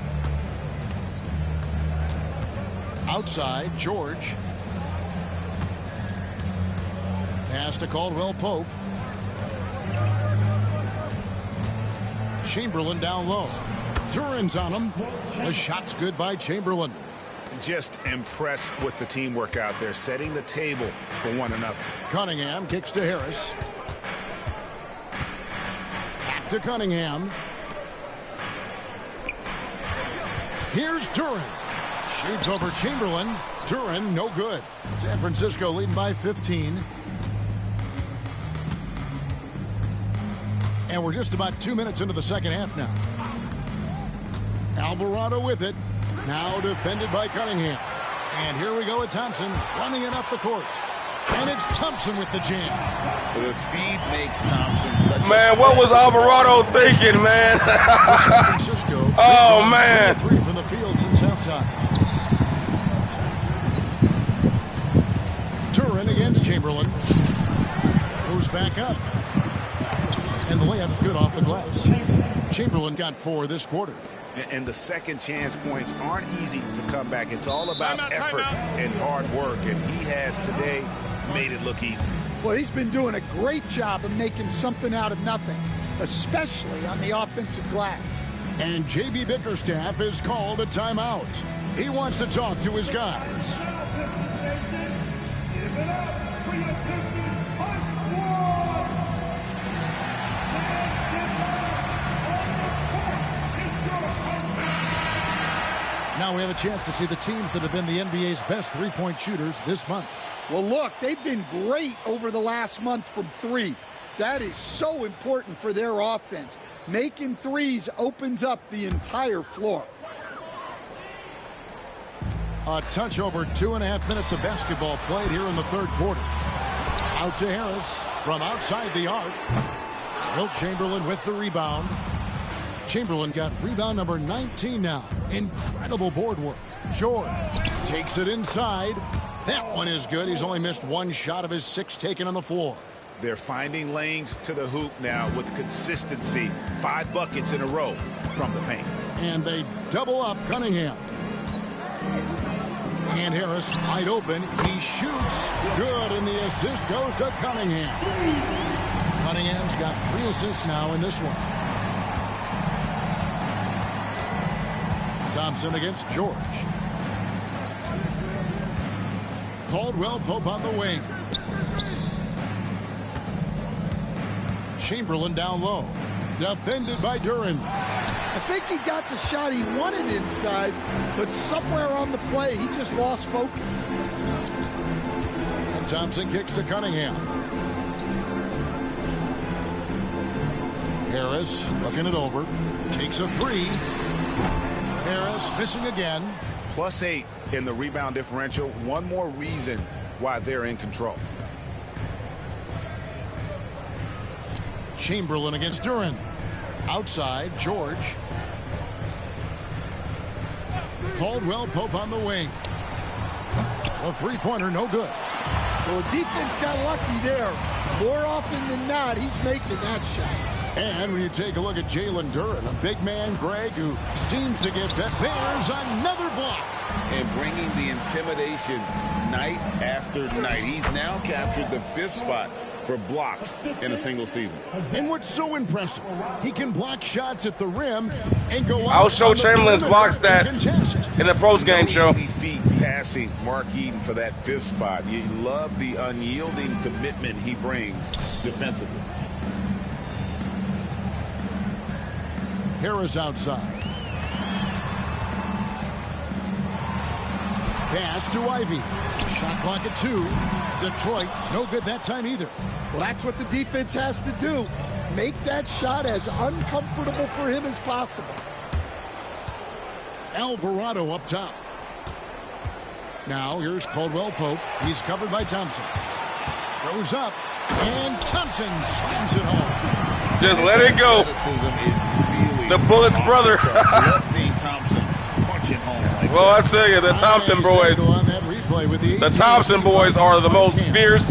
Outside, George. Pass to Caldwell-Pope. Chamberlain down low. Duren's on him. The shot's good by Chamberlain. Just impressed with the teamwork out there, setting the table for one another. Cunningham kicks to Harris. Back to Cunningham. Here's Duren. Shoots over Chamberlain. Duren, no good. San Francisco leading by 15. And we're just about 2 minutes into the second half now. Alvarado with it. Now defended by Cunningham. And here we go with Thompson running it up the court. And it's Thompson with the jam. The speed makes Thompson such Man, what was Alvarado thinking, man? San Francisco. Oh, man. 3 from the field since halftime. Duren against Chamberlain. Goes back up. And the layup's good off the glass. Chamberlain got 4 this quarter. And the second chance points aren't easy to come back. It's all about effort and hard work. And he has today made it look easy. Well, he's been doing a great job of making something out of nothing, especially on the offensive glass. And J.B. Bickerstaff is called a timeout. He wants to talk to his guys. Now we have a chance to see the teams that have been the NBA's best three-point shooters this month. Well, look, they've been great over the last month from 3. That is so important for their offense. Making threes opens up the entire floor. A touch over 2.5 minutes of basketball played here in the third quarter. Out to Harris from outside the arc. Wilt Chamberlain with the rebound. Chamberlain got rebound number 19 now. Incredible board work. George takes it inside. That one is good. He's only missed 1 shot of his 6 taken on the floor. They're finding lanes to the hoop now with consistency. 5 buckets in a row from the paint. And they double up Cunningham. And Harris wide open. He shoots. Good, and the assist goes to Cunningham. Cunningham's got 3 assists now in this one. Thompson against George. Caldwell Pope on the wing. Chamberlain down low. Defended by Duren. I think he got the shot he wanted inside, but somewhere on the play, he just lost focus. And Thompson kicks to Cunningham. Harris looking it over. Takes a 3. Harris missing again. +8 in the rebound differential. One more reason why they're in control. Chamberlain against Duren. Outside, George. Caldwell Pope on the wing. A 3-pointer, no good. Well, the defense got lucky there. More often than not, he's making that shot. And when you take a look at Jalen Duren, a big man, Greg, who seems to get better. There's another block. And bringing the intimidation night after night. He's now captured the 5th spot for blocks in a single season. And what's so impressive, he can block shots at the rim and go out. I'll show Chamberlain's block stats in the post-game show. Easy feet passing Mark Eaton for that 5th spot. You love the unyielding commitment he brings defensively. Harris outside. Pass to Ivy. Shot clock at 2. Detroit, no good that time either. Well, that's what the defense has to do. Make that shot as uncomfortable for him as possible. Alvarado up top. Now here's Caldwell Pope. He's covered by Thompson. Throws up, and Thompson slams it home. Just let it go. The Bullet's brother. Love seeing Thompson punching home like Well, I tell you, the Thompson boys, the Thompson boys are the most fierce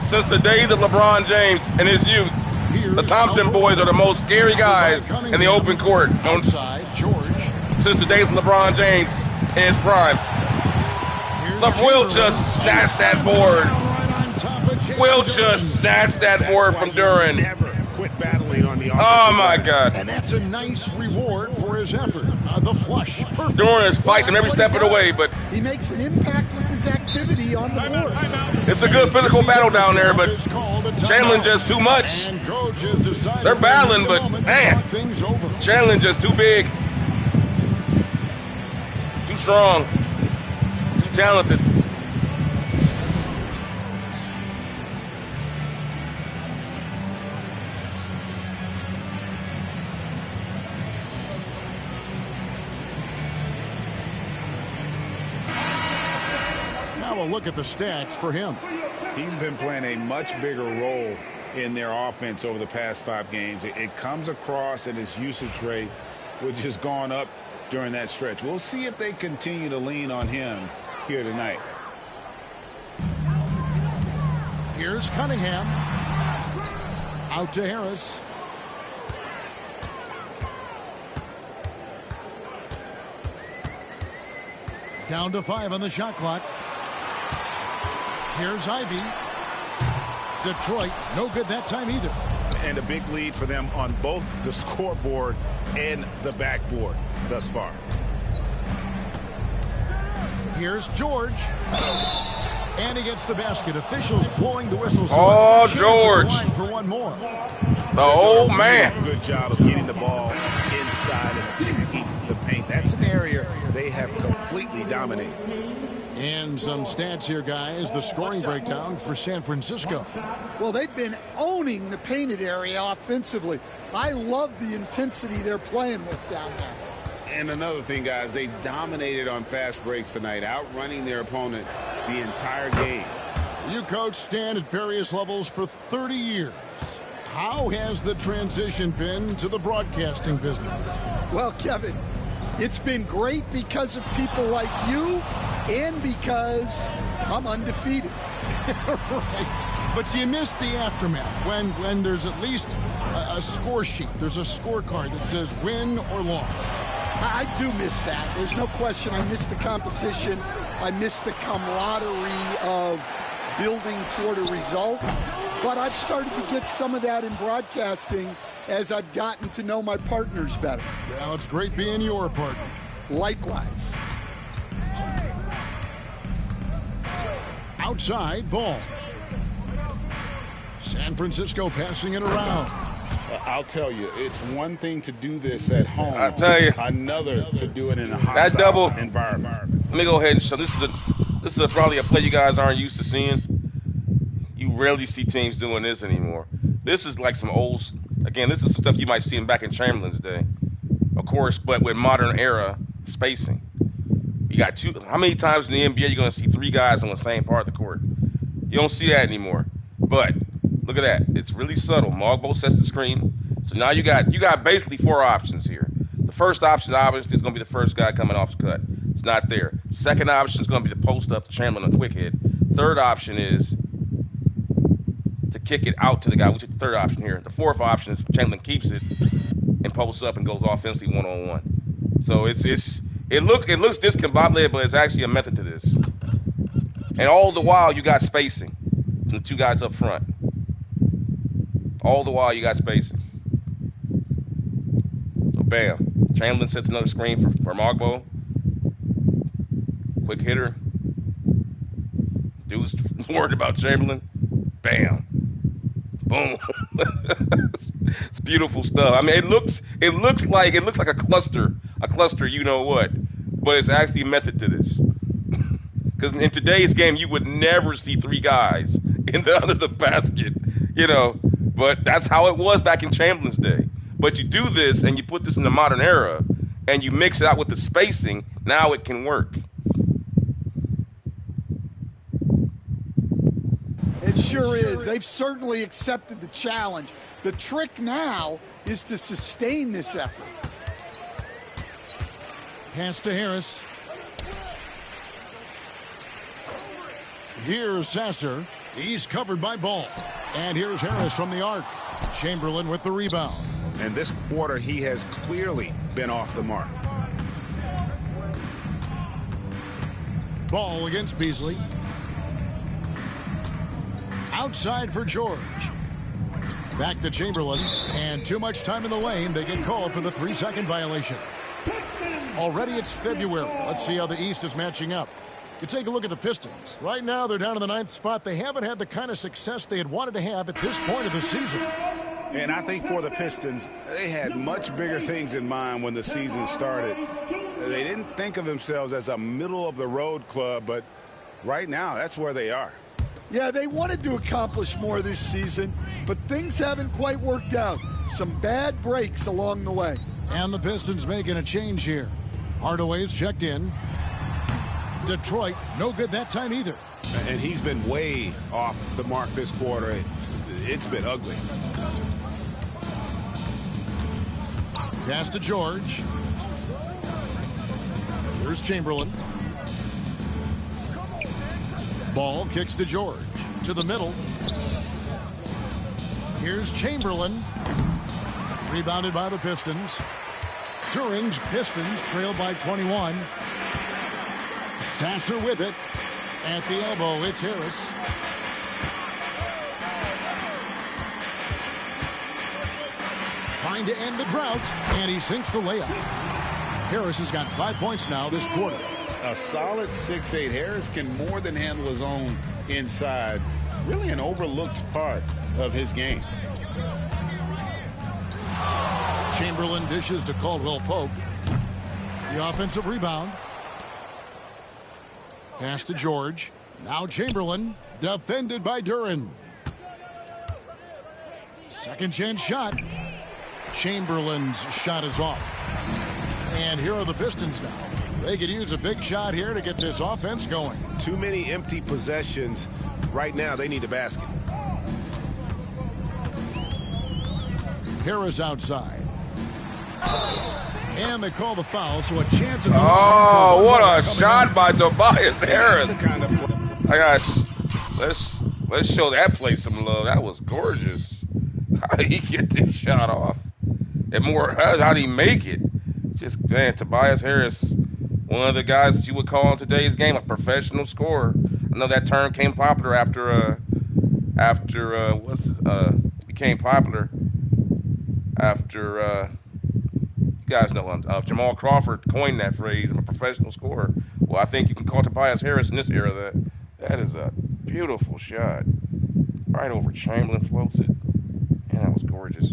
since the days of LeBron James in his youth. The Thompson boys are the most scary guys in the open court since the days of LeBron James in his prime. Look, Wilt just snatched that board. Wilt just snatched that board from Duren. Never quit battling struggling on the offensive Oh, my glass. God. And that's a nice reward for his effort. The flush. Perfect. Duren is fighting him every That's what step of the way, but he makes an impact with his activity on the board. it's a good physical battle down there, but Chamberlain just too much. And coach has decided They're battling, but man, things over. Chamberlain just too big, too strong, too talented. Now a look at the stats for him. He's been playing a much bigger role in their offense over the past 5 games. It comes across in his usage rate, which has gone up during that stretch. We'll see if they continue to lean on him here tonight. Here's Cunningham. Out to Harris. Down to 5 on the shot clock. Here's Ivy. Detroit, no good that time either. And a big lead for them on both the scoreboard and the backboard thus far. Here's George. And he gets the basket. Officials blowing the whistle. So Oh, chance at the George. line for one more. The old man. Good job of getting the ball inside and attacking the paint. That's an area they have completely dominated. And some stats here, guys. The scoring breakdown for San Francisco. Well, they've been owning the painted area offensively. I love the intensity they're playing with down there. And another thing, guys, they dominated on fast breaks tonight, outrunning their opponent the entire game. You coach Stan at various levels for 30 years. How has the transition been to the broadcasting business? Well, Kevin, it's been great because of people like you and because I'm undefeated. Right. But do you miss the aftermath when there's at least a score sheet? There's a scorecard that says win or loss. I do miss that. There's no question. I miss the competition. I miss the camaraderie of building toward a result. But I've started to get some of that in broadcasting as I've gotten to know my partners better. Well, it's great being your partner. Likewise. Outside ball. San Francisco passing it around. I'll tell you, it's one thing to do this at home. I'll tell you. Another to do it in a That hostile double environment. Let me go ahead and show. This is probably a play you guys aren't used to seeing. You rarely see teams doing this anymore. This is like some old. Again, this is some stuff you might see back in Chamberlain's day, of course, but with modern era spacing. You got two. How many times in the NBA you're going to see 3 guys on the same part of the court? You don't see that anymore. But look at that. It's really subtle. Mogbo sets the screen. So now you got basically 4 options here. The first option obviously is going to be the first guy coming off the cut. It's not there. Second option is going to be the post up to Chamberlain, a quick hit. Third option is to kick it out to the guy, which is the third option here. The fourth option is Chamberlain keeps it and posts up and goes offensively one-on-one. So it looks discombobulated, but it's actually a method to this. And all the while you got spacing from the 2 guys up front. All the while you got spacing. So bam. Chamberlain sets another screen for Mogbo. Quick hitter. Dude's worried about Chamberlain. Bam. Boom. It's beautiful stuff. I mean, it looks like a cluster, you know what, but it's actually a method to this. Because in today's game, you would never see 3 guys under the basket, you know. But that's how it was back in Chamberlain's day. But you do this and you put this in the modern era, and you mix it out with the spacing. Now it can work. It sure is. They've certainly accepted the challenge. The trick now is to sustain this effort. Pass to Harris. Here's Sasser. He's covered by Ball. And here's Harris from the arc. Chamberlain with the rebound. And this quarter, he has clearly been off the mark. Ball against Beasley. Outside for George. Back to Chamberlain, and too much time in the lane. They get called for the 3-second violation. Already it's February. Let's see how the East is matching up. You take a look at the Pistons. Right now they're down in the 9th spot. They haven't had the kind of success they had wanted to have at this point of the season. And I think for the Pistons, they had much bigger things in mind when the season started. They didn't think of themselves as a middle-of-the-road club, but right now that's where they are. Yeah, they wanted to accomplish more this season, but things haven't quite worked out. Some bad breaks along the way. And the Pistons making a change here. Hardaway's checked in. Detroit, no good that time either. And he's been way off the mark this quarter. It's been ugly. Pass to George. Here's Chamberlain. Ball kicks to George. To the middle. Here's Chamberlain. Rebounded by the Pistons. Duren's Pistons trail by 21. Sasser with it. At the elbow, it's Harris. Trying to end the drought, and he sinks the layup. Harris has got 5 points now this quarter. A solid 6'8". Harris can more than handle his own inside. Really an overlooked part of his game. Chamberlain dishes to Caldwell Pope. The offensive rebound. Pass to George. Now Chamberlain, defended by Duren. Second chance shot. Chamberlain's shot is off. And here are the Pistons now. They could use a big shot here to get this offense going. Too many empty possessions. Right now, they need a basket. Harris outside. And they call the foul, so a chance at the what a shot by Tobias Harris. Let's show that play some love. That was gorgeous. How did he get this shot off? And more, how did he make it? Just, man, Tobias Harris, one of the guys that you would call in today's game a professional scorer. I know that term came popular became popular after you guys know Jamal Crawford coined that phrase. I'm a professional scorer. Well, I think you can call Tobias Harris in this era that. That is a beautiful shot. Right over Chamberlain, floats it. And that was gorgeous.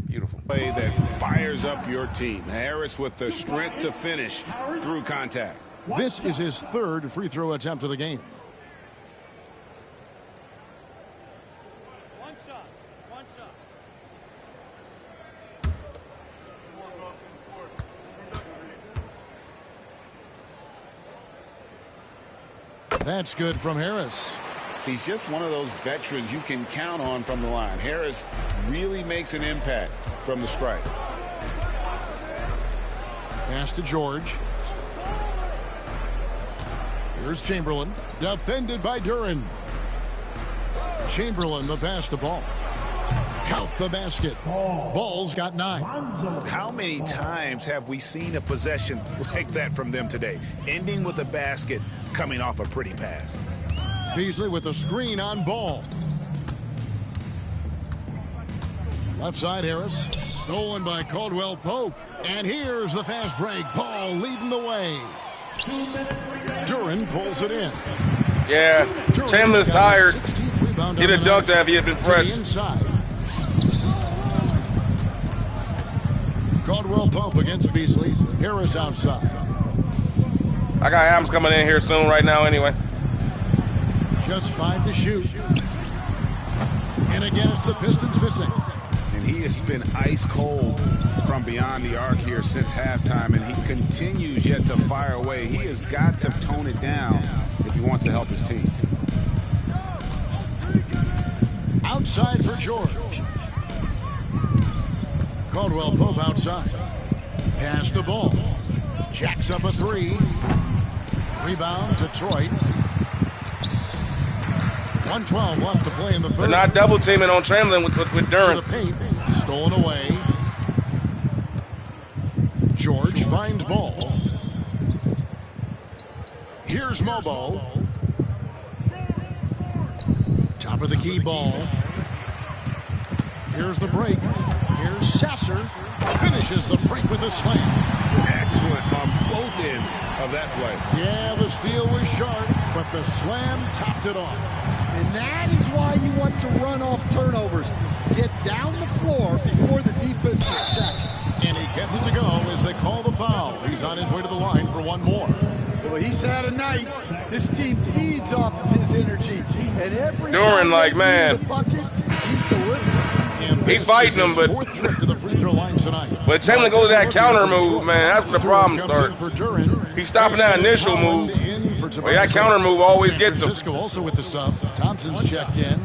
Beautiful. Play that fires up your team. Harris with the strength to finish through contact. This is his third free throw attempt of the game. One shot. That's good from Harris. He's just one of those veterans you can count on from the line. Harris really makes an impact from the stripe. Pass to George. Here's Chamberlain, defended by Duren. Chamberlain, the pass to Ball. Count the basket. Ball's got 9. How many times have we seen a possession like that from them today? Ending with a basket, coming off a pretty pass. Beasley with a screen on Ball. Left side, Harris. Stolen by Caldwell Pope. And here's the fast break. Ball leading the way. Duren pulls it in. Yeah, Chamberlain's tired. He'd have dunked that if he had been fresh. Inside. Caldwell Pope against Beasley. Harris outside. I got Adams coming in here soon right now anyway. Just 5 to shoot. And again, it's the Pistons missing. And he has been ice cold from beyond the arc here since halftime, and he continues yet to fire away. He has got to tone it down if he wants to help his team. Outside for George. Caldwell Pope outside. Pass the Ball. Jacks up a 3. Rebound, Detroit. 1:12 left to play in the third. They're not double teaming on Chamberlain with Duren. To the paint. Stolen away. George finds Ball. Here's Mobo. Top of the key, Ball. Here's the break. Here's Sasser. Finishes the break with a slam. Excellent on both ends of that play. Yeah, the steal was sharp, but the slam topped it off. And that is why you want to run off turnovers. Get down the floor before the defense is set. And he gets it to go as they call the foul. He's on his way to the line for one more. Well, he's had a night. This team feeds off of his energy. And every Duren, time like, they man. need a bucket, he's delivering. He fighting him, but fourth trip to the free throw line tonight. when Chamberlain goes to that counter move, man, that's where the problem starts. He's stopping that initial move. Well, that counter move always gets him. Francisco also with the sub. Thompson's checked in.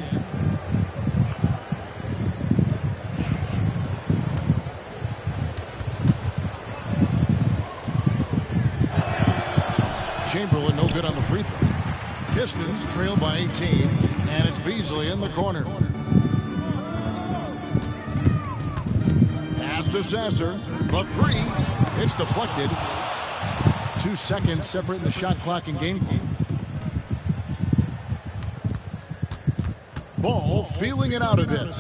Chamberlain no good on the free throw. Pistons trail by 18, and it's Beasley in the corner. Pass to Sasser. The three. It's deflected. 2 seconds separating the shot clock and game clock. Ball feeling it out a bit.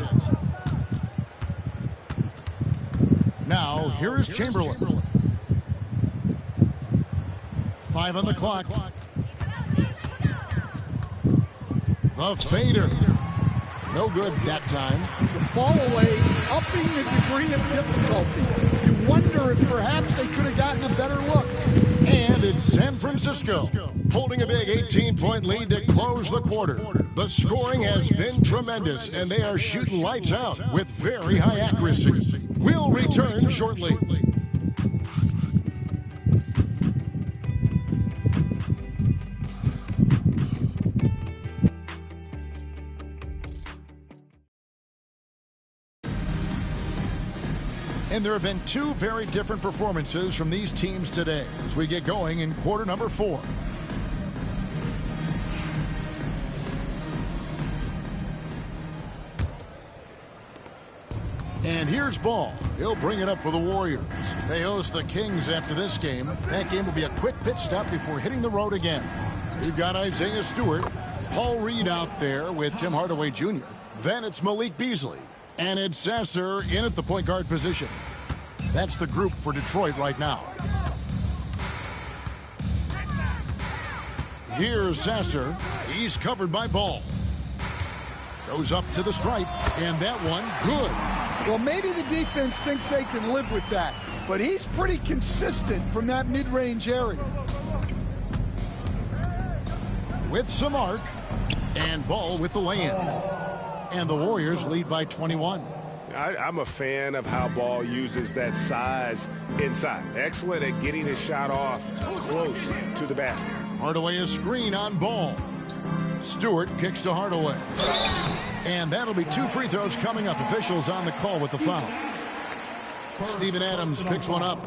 Now, here is Chamberlain. 5 on the clock. The fader. No good that time. The fall away, upping the degree of difficulty. You wonder if perhaps they could have gotten a better look. And it's San Francisco holding a big 18-point lead to close the quarter. The scoring has been tremendous, and they are shooting lights out with very high accuracy. We'll return shortly. And there have been 2 very different performances from these teams today as we get going in quarter number 4. And here's Ball. He'll bring it up for the Warriors. They host the Kings after this game. That game will be a quick pit stop before hitting the road again. We've got Isaiah Stewart, Paul Reed out there with Tim Hardaway Jr. Then it's Malik Beasley. And it's Sasser in at the point guard position. That's the group for Detroit right now. Here's Sasser. He's covered by Ball. Goes up to the stripe, and that one, good. Well, maybe the defense thinks they can live with that, but he's pretty consistent from that mid-range area. With some arc, and Ball with the lay-in. And the Warriors lead by 21. I'm a fan of how Ball uses that size inside. Excellent at getting his shot off close to the basket. Hardaway is screen on Ball. Stewart kicks to Hardaway. And that'll be 2 free throws coming up. Officials on the call with the foul. Steven Adams picks one up.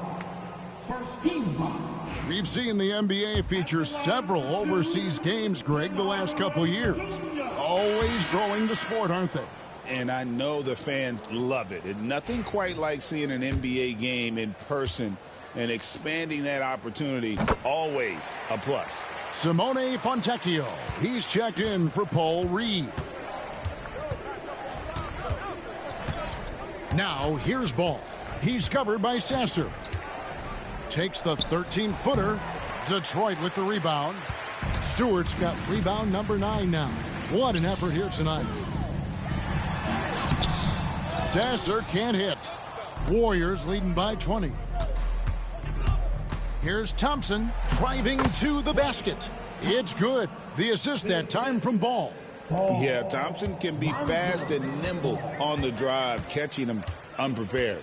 We've seen the NBA feature several overseas games, Greg, the last couple years. Always growing the sport, aren't they? And I know the fans love it. And nothing quite like seeing an NBA game in person and expanding that opportunity. Always a plus. Simone Fontecchio. He's checked in for Paul Reed. Now here's Ball. He's covered by Sasser. Takes the 13-footer. Detroit with the rebound. Stewart's got rebound number 9 now. What an effort here tonight. Sasser can't hit. Warriors leading by 20. Here's Thompson driving to the basket. It's good. The assist that time from Ball. Yeah, Thompson can be fast and nimble on the drive, catching him unprepared.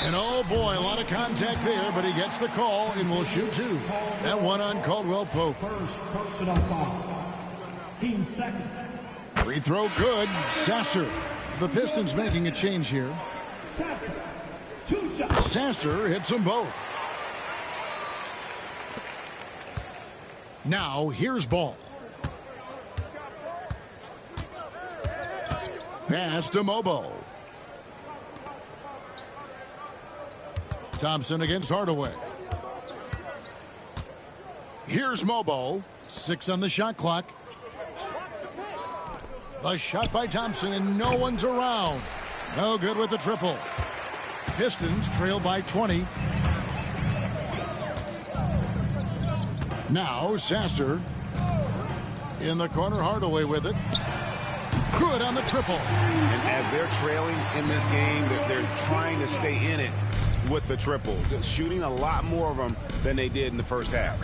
And oh boy, a lot of contact there, but he gets the call and will shoot 2. That one on Caldwell Pope. First personal foul. Team second. Free throw good. Sasser. The Pistons making a change here. Sasser. 2 shots. Sasser hits them both. Now here's Ball. Pass to Mobo. Thompson against Hardaway. Here's Mobo. 6 on the shot clock. The shot by Thompson, and no one's around. No good with the triple. Pistons trail by 20. Now Sasser. In the corner, Hardaway with it. Good on the triple. And as they're trailing in this game, they're trying to stay in it with the triple. They're shooting a lot more of them than they did in the first half.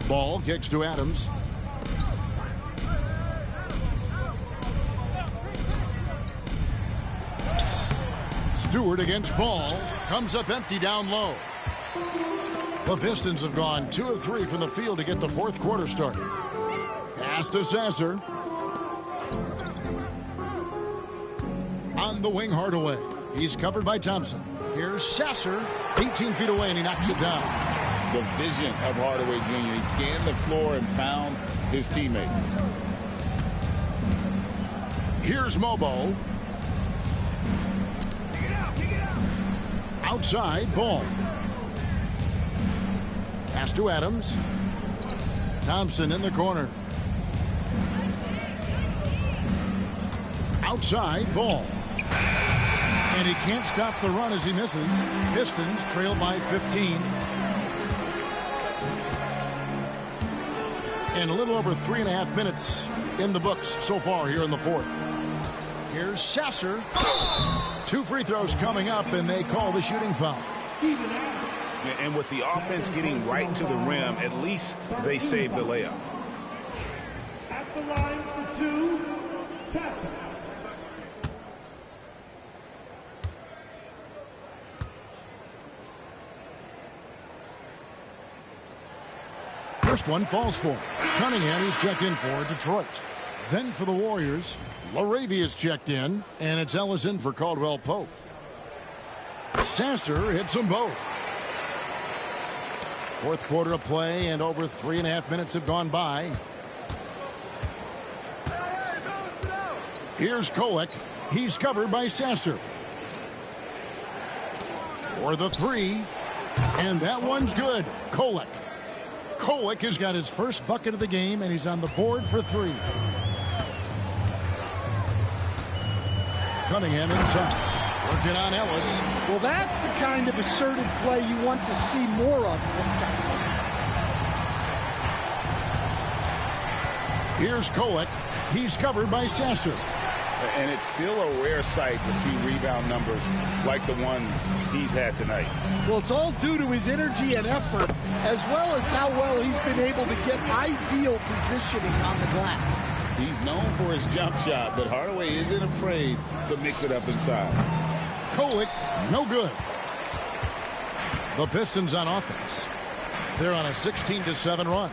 Ball kicks to Adams. Stewart against Ball. Comes up empty down low. The Pistons have gone 2 of 3 from the field to get the fourth quarter started. Pass to Sasser. On the wing, Hardaway. He's covered by Thompson. Here's Sasser. 18 feet away, and he knocks it down. The vision of Hardaway Jr. He scanned the floor and found his teammate. Here's Mobo. Outside, Ball. Pass to Adams. Thompson in the corner. Outside, Ball. And he can't stop the run as he misses. Pistons trail by 15. And a little over 3.5 minutes in the books so far here in the fourth. Here's Sasser. 2 free throws coming up, and they call the shooting foul. And with the offense getting right to the rim, at least they saved the layup. At the line for 2, Sasser. First one falls for Cunningham. He's checked in for Detroit. Then for the Warriors, Laravia's checked in, and it's Ellison for Caldwell Pope. Sasser hits them both. Fourth quarter of play, and over 3.5 minutes have gone by. Here's Kolek. He's covered by Sasser. For the three, and that one's good. Kolek. Kolek has got his first bucket of the game, and he's on the board for 3. Cunningham inside. Working on Ellis. Well, that's the kind of assertive play you want to see more of. Here's Kolek. He's covered by Sasser. And it's still a rare sight to see rebound numbers like the ones he's had tonight. Well, it's all due to his energy and effort, as well as how well he's been able to get ideal positioning on the glass. He's known for his jump shot, but Hardaway isn't afraid to mix it up inside. Kolek, no good. The Pistons on offense. They're on a 16-7 run.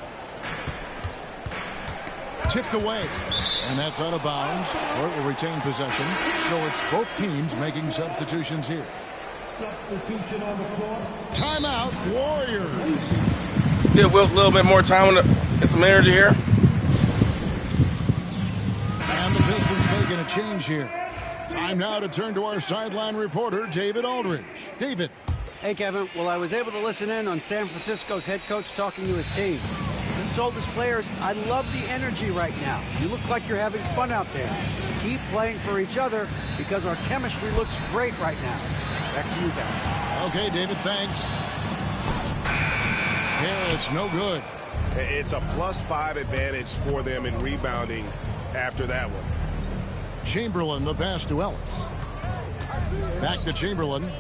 Tipped away. And that's out of bounds. Detroit will retain possession. So it's both teams making substitutions here. Substitution on the floor. Timeout, Warriors. Give Wilt a little bit more time to get some energy here. And the Pistons making a change here. Time now to turn to our sideline reporter, David Aldridge. David. Hey, Kevin. Well, I was able to listen in on San Francisco's head coach talking to his team. He told his players, I love the energy right now. You look like you're having fun out there. Keep playing for each other because our chemistry looks great right now. Back to you guys. Okay, David, thanks. Yeah, it's no good. It's a +5 advantage for them in rebounding after that one. Chamberlain, the pass to Ellis. Back to Chamberlain.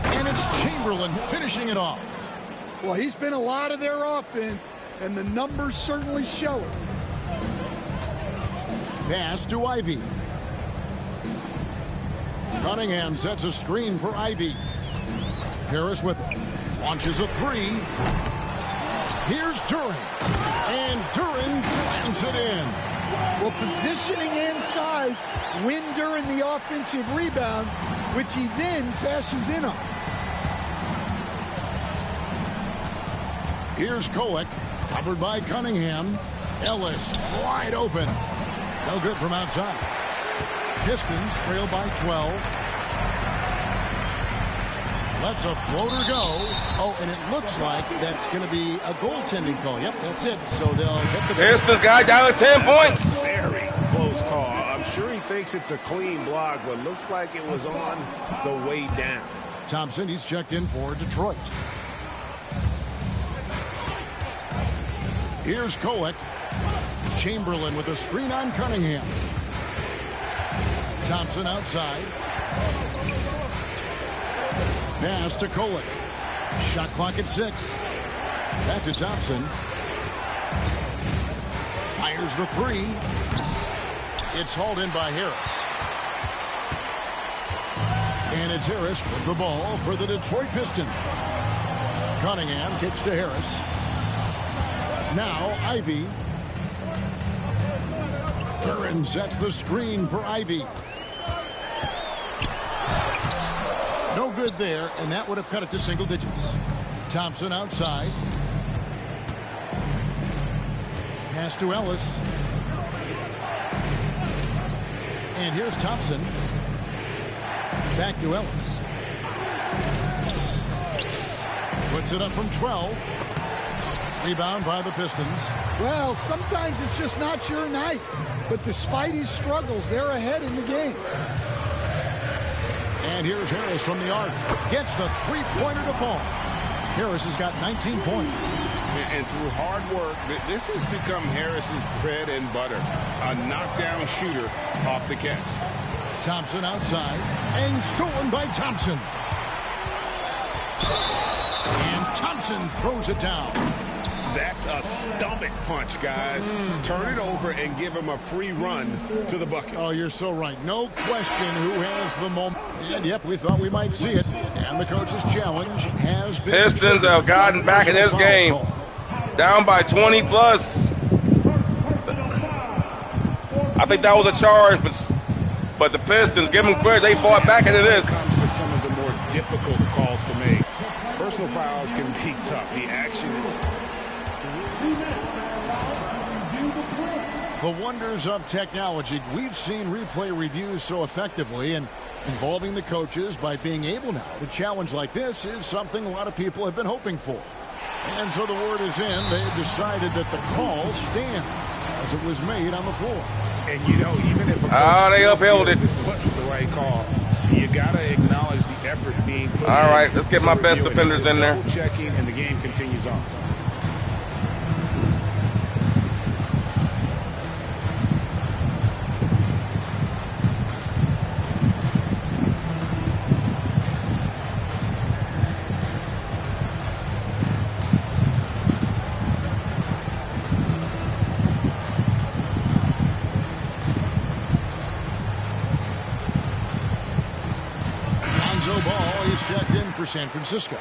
And it's Chamberlain finishing it off. Well, he's been a lot of their offense, and the numbers certainly show it. Pass to Ivy. Cunningham sets a screen for Ivy. Harris with it. Launches a 3. Here's Duren. And Duren slams it in. Well, positioning and size win Duren the offensive rebound, which he then cashes in on. Here's Kolek, covered by Cunningham. Ellis wide open. No good from outside. Pistons trail by 12. Lets a floater go. Oh, and it looks like that's going to be a goaltending call. Yep, that's it. So they'll get the Pistons guy down to 10 points. Very close call. I'm sure he thinks it's a clean block, but looks like it was on the way down. Thompson, he's checked in for Detroit. Here's Kolek. Chamberlain with a screen on Cunningham. Thompson outside. Pass to Kolek. Shot clock at 6. Back to Thompson. Fires the 3. It's hauled in by Harris. And it's Harris with the ball for the Detroit Pistons. Cunningham kicks to Harris. Now Ivy. Duren sets the screen for Ivy. No good there, and that would have cut it to single digits. Thompson outside. Pass to Ellis. And here's Thompson. Back to Ellis. Puts it up from 12. Rebound by the Pistons. Well, sometimes it's just not your night. But despite his struggles, they're ahead in the game. And here's Harris from the arc. Gets the three-pointer to fall. Harris has got 19 points. And through hard work, this has become Harris's bread and butter. A knockdown shooter off the catch. Thompson outside. And stolen by Thompson. And Thompson throws it down. That's a stomach punch, guys. Turn it over and give him a free run to the bucket. Oh, you're so right. No question who has the moment. And, yep, we thought we might see it. And the coach's challenge has been... Pistons have gotten back in this game. Down by 20 plus. I think that was a charge, but the Pistons, give them credit, they fought back into this. Comes to some of the more difficult calls to make. Personal fouls can be tough. The action is... The wonders of technology. We've seen replay reviews so effectively, and involving the coaches by being able now to challenge like this is something a lot of people have been hoping for. And so the word is in. They've decided that the call stands as it was made on the floor. And you know, even if a coach they upheld it. This wasn't the right call, you got to acknowledge the effort being put in. All right, let's get my best defenders in there. Checking, and the game continues on. For San Francisco.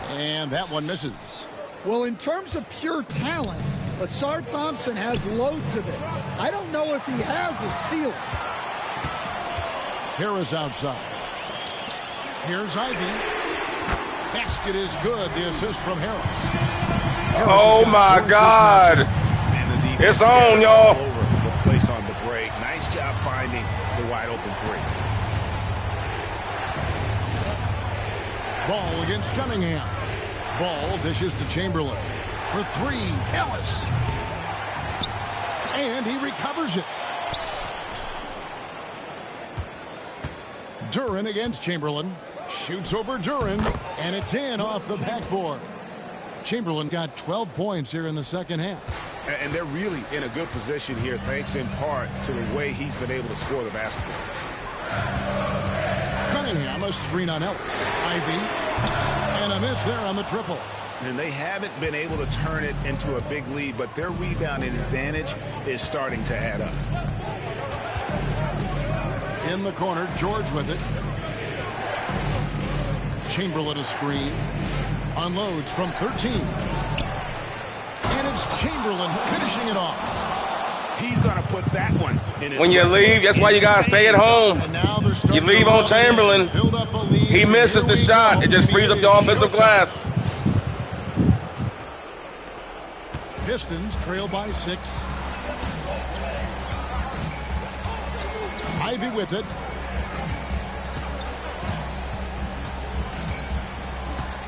And that one misses. Well, in terms of pure talent, Ausar Thompson has loads of it. I don't know if he has a ceiling. Harris outside. Here's Ivy. Basket is good. The assist from Harris. Oh my God. It's on, y'all. The place on the break. Nice job finding the wide open 3. Ball against Cunningham. Ball dishes to Chamberlain. For 3, Ellis. And he recovers it. Duren against Chamberlain. Shoots over Duren. And it's in off the backboard. Chamberlain got 12 points here in the second half. And they're really in a good position here, thanks in part to the way he's been able to score the basketball. Cunningham, a screen on Ellis. Ivy. And a miss there on the triple. And they haven't been able to turn it into a big lead, but their rebounding advantage is starting to add up. In the corner, George with it. Chamberlain a screen. Unloads from 13. And it's Chamberlain finishing it off. He's going to put that one in his... When you leave, that's why you got to stay at home. You leave on Chamberlain. He misses the shot. It just frees up the offensive glass. Pistons trail by 6. Ivy with it.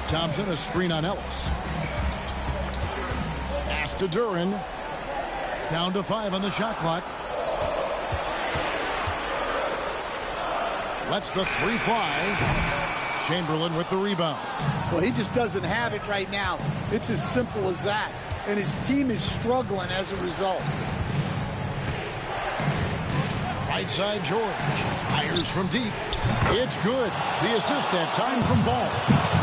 Thompson, a screen on Ellis. Pass to Duren. Down to 5 on the shot clock. Lets the 3 fly. Chamberlain with the rebound. Well, he just doesn't have it right now. It's as simple as that. And his team is struggling as a result. Right side, George. Fires from deep. It's good. The assist that time from Ball.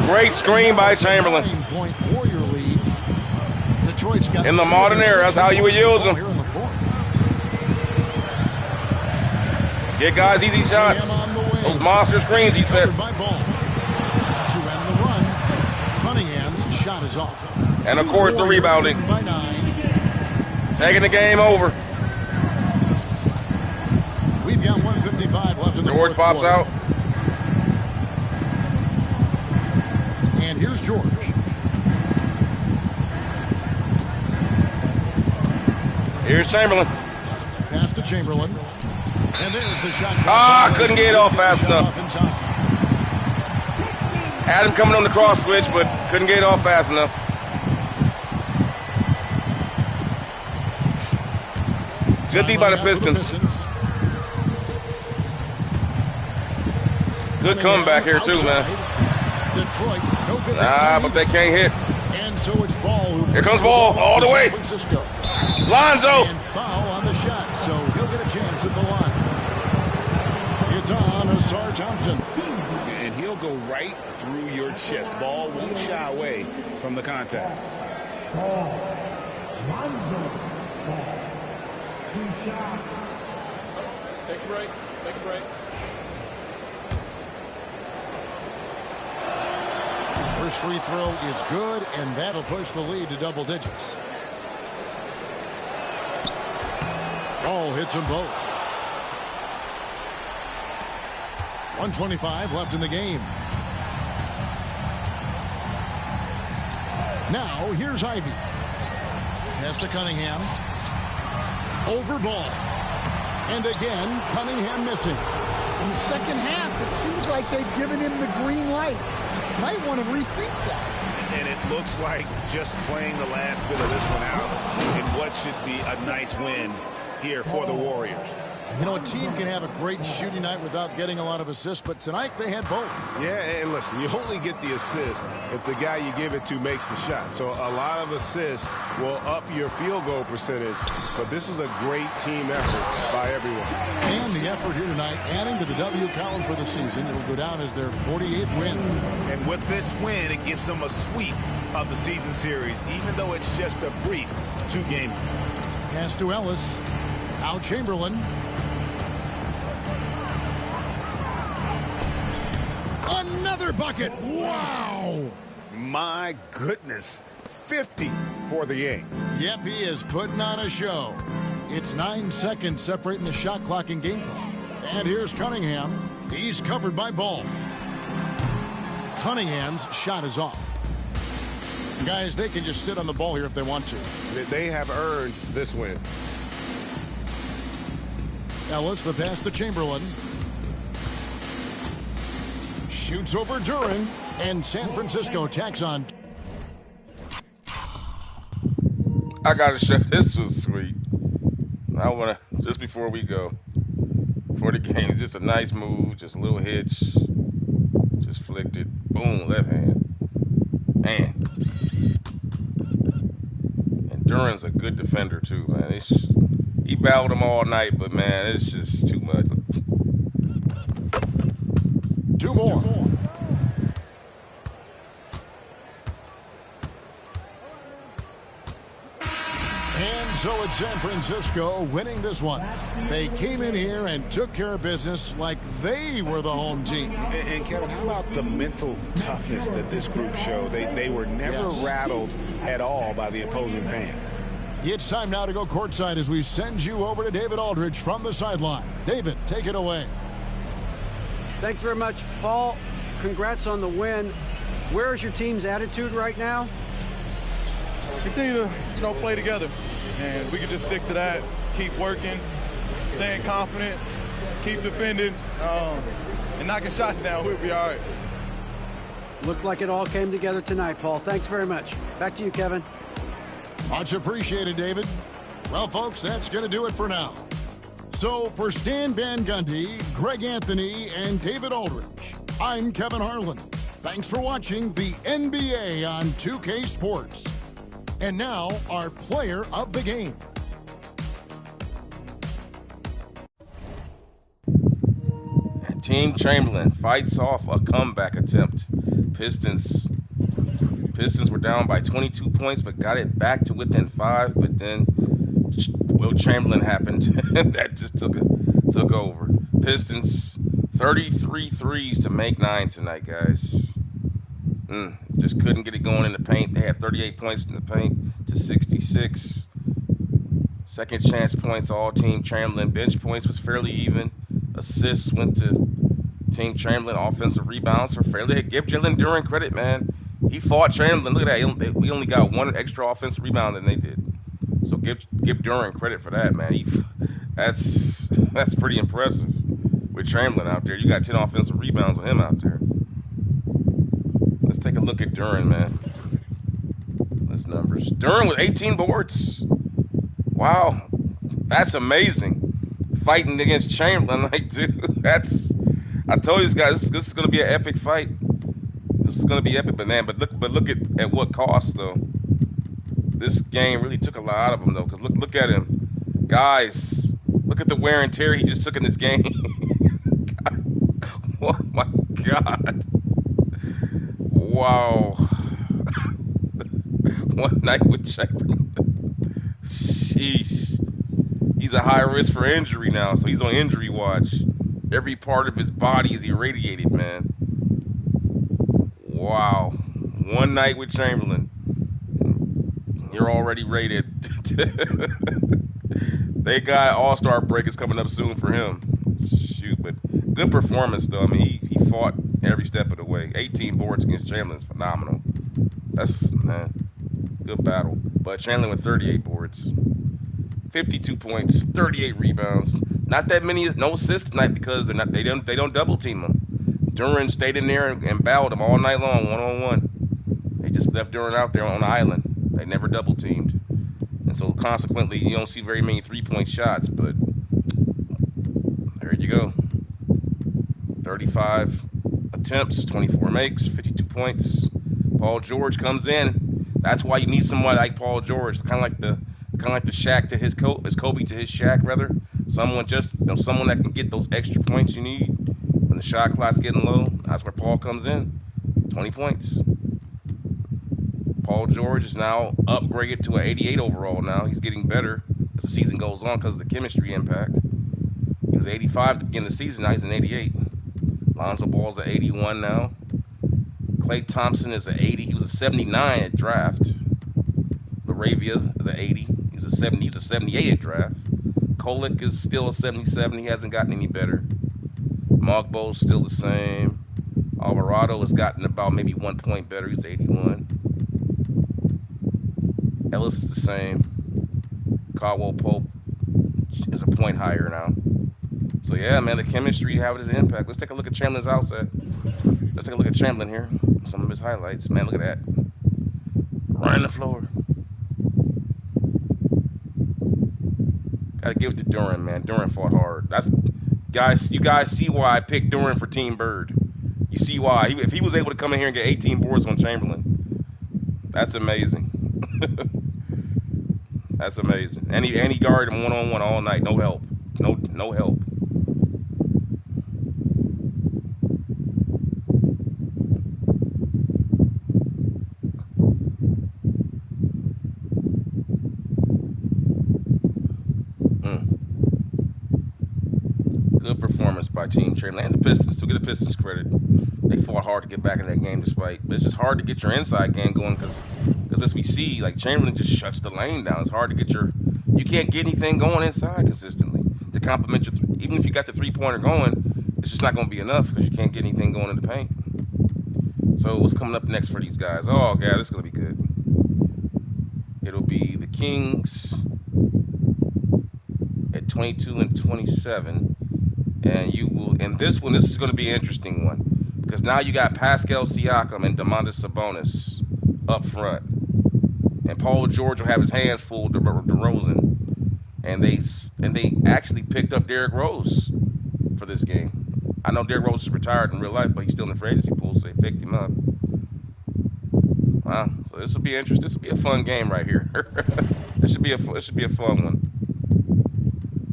Great screen by Chamberlain. 9-point Warrior lead. Detroit's got in the modern era, that's how you would use them. Here in the 4th. Get guys easy shots. Those monster screens he set. By Ball. To end the run. Cunningham's shot is off. And of course the rebounding. By 9. Taking the game over. We've got 1:55 left in the George fourth pops quarter. out. And here's George. Here's Chamberlain. Pass to Chamberlain. And there's the shot. Couldn't get it off fast enough. Had him coming on the cross switch, but couldn't get it off fast enough. Good D by the Pistons. Good comeback here too, man. Detroit, no good but they can't hit. And so it's Ball. Here comes Ball all the way. Lonzo. And foul on the shot, so he'll get a chance at the line. It's on Asar Thompson. And he'll go right through your chest. Ball won't shy away from the contact. Take a break. Take a break. First free throw is good, and that'll push the lead to double digits. Ball hits them both. 1:25 left in the game. Now, here's Ivy. Pass to Cunningham. Over Ball. And again, Cunningham missing. In the second half, it seems like they've given him the green light. Might want to rethink that. And it looks like just playing the last bit of this one out in what should be a nice win here for the Warriors. You know, a team can have a great shooting night without getting a lot of assists, but tonight they had both. Yeah, and listen, you only get the assist if the guy you give it to makes the shot. So a lot of assists will up your field goal percentage, but this was a great team effort by everyone. And the effort here tonight, adding to the W column for the season. It'll go down as their 48th win. And with this win, it gives them a sweep of the season series, even though it's just a brief 2-game. Pass to Ellis. Now Chamberlain. Another bucket. Wow. My goodness. 50 for the game. Yep, he is putting on a show. It's 9 seconds separating the shot clock and game clock. And here's Cunningham. He's covered by Ball. Cunningham's shot is off. Guys, they can just sit on the ball here if they want to. They have earned this win. Ellis, the pass to Chamberlain. Shoots over Duren, and San Francisco tacks on. I gotta show. This was sweet. I wanna, just before we go, for the game, it's just a nice move, just a little hitch, just flicked it, boom, left hand, man. And Duren's a good defender too, man. He battled him all night, but man, it's just too much. Two more. And so it's San Francisco winning this one. They came in here and took care of business like they were the home team. And Kevin, how about the mental toughness that this group showed? They were never rattled at all by the opposing fans. It's time now to go courtside as we send you over to David Aldridge from the sideline. David, take it away. Thanks very much, Paul. Congrats on the win. Where's your team's attitude right now? Continue to, play together. And we can just stick to that, keep working, staying confident, keep defending, and knocking shots down. We'll be all right. Looked like it all came together tonight, Paul. Thanks very much. Back to you, Kevin. Much appreciated, David. Well, folks, that's going to do it for now. So for Stan Van Gundy, Greg Anthony, and David Aldridge, I'm Kevin Harlan. Thanks for watching the NBA on 2K Sports. And now, our player of the game. Team Chamberlain fights off a comeback attempt. Pistons were down by 22 points, but got it back to within 5. But then Wilt Chamberlain happened. That just took over. Pistons 33 threes to make 9 tonight, guys. Just couldn't get it going in the paint. They had 38 points in the paint to 66. Second chance points, all Team Chamberlain. Bench points was fairly even. Assists went to Team Chamberlain. Offensive rebounds were fairly. Give Jalen Duren credit, man. He fought Chamberlain. Look at that. We only got 1 extra offensive rebound than they did. So give Duren credit for that, man. That's pretty impressive with Chamberlain out there. You got 10 offensive rebounds with him out there. Let's take a look at Duren, man. Those numbers. Duren with 18 boards. Wow, that's amazing. Fighting against Chamberlain, like, dude, I told you guys, this is gonna be an epic fight. This is gonna be epic, but look at what cost though. This game really took a lot out of him though, because look at him, guys. Look at the wear and tear he just took in this game. Oh my God! Wow. One night with Chamberlain. Sheesh. He's a high risk for injury now, so he's on injury watch. Every part of his body is irradiated, man. Wow. One night with Chamberlain. You're already rated. They got All-Star break is coming up soon for him. Shoot, but good performance, though. I mean, he fought every step of the way. 18 boards against Chamberlain is phenomenal. That's, man, good battle. But Chamberlain with 38 boards. 52 points, 38 rebounds. Not that many, no assists tonight because they don't double team him. Duren stayed in there and battled him all night long, one-on-one. They just left Duren out there on the island. They never double teamed. And so consequently, you don't see very many three-point shots, but there you go. 35 attempts, 24 makes, 52 points. Paul George comes in. That's why you need someone like Paul George, kind of like the Shaq to his Kobe to his Shaq, rather. Someone that can get those extra points you need when the shot clock's getting low. That's where Paul comes in. 20 points. Paul George is now upgraded to an 88 overall now. He's getting better as the season goes on because of the chemistry impact. He was 85 to begin the season. Now he's an 88. Lonzo Ball's an 81 now. Klay Thompson is an 80. He was a 79 at draft. Laravia is an 80. He was a 78 at draft. Kolek is still a 77. He hasn't gotten any better. Mogbo's still the same. Alvarado has gotten about maybe 1 point better. He's 81. Ellis is the same. Caldwell Pope is a point higher now. So yeah, man, the chemistry have its impact. Let's take a look at Chamberlain's outset. Let's take a look at Chamberlain here. Some of his highlights. Man, look at that. Running the floor. Gotta give it to Duren, man. Duren fought hard. You guys see why I picked Duren for Team Bird. You see why. If he was able to come in here and get 18 boards on Chamberlain, that's amazing. That's amazing. And he guarded him one-on-one all night. No help. No help. Good performance by Team Chamberlain. And the Pistons, to get the Pistons credit. They fought hard to get back in that game but it's just hard to get your inside game going because as we see, like, Chamberlain just shuts the lane down. It's hard to get you can't get anything going inside consistently to complement even if you got the three-pointer going, it's just not going to be enough because you can't get anything going in the paint. So what's coming up next for these guys? Oh, God, this is going to be good. It'll be the Kings at 22 and 27. And this is going to be an interesting one. Because now you got Pascal Siakam and Domantas Sabonis up front. And Paul George will have his hands full with DeRozan. And they actually picked up Derrick Rose for this game. I know Derrick Rose is retired in real life, but he's still in the free agency pool, so they picked him up. Wow, so this will be interesting. This will be a fun game right here. This should be a fun one.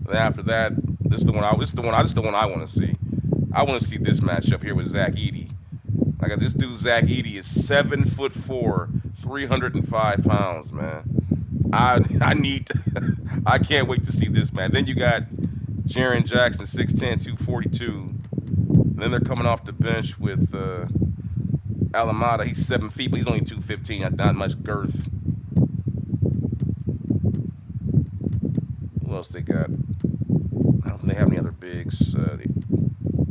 Then after that, this is the one I want to see. I want to see this matchup here with Zach Edey. Like this dude, Zach Edey is 7'4", 305 pounds, man. I can't wait to see this, man. Then you got Jaren Jackson, 6'10", 242. Then they're coming off the bench with Alamada. He's 7 feet, but he's only 215. Not much girth. Who else they got? I don't think they have any other bigs.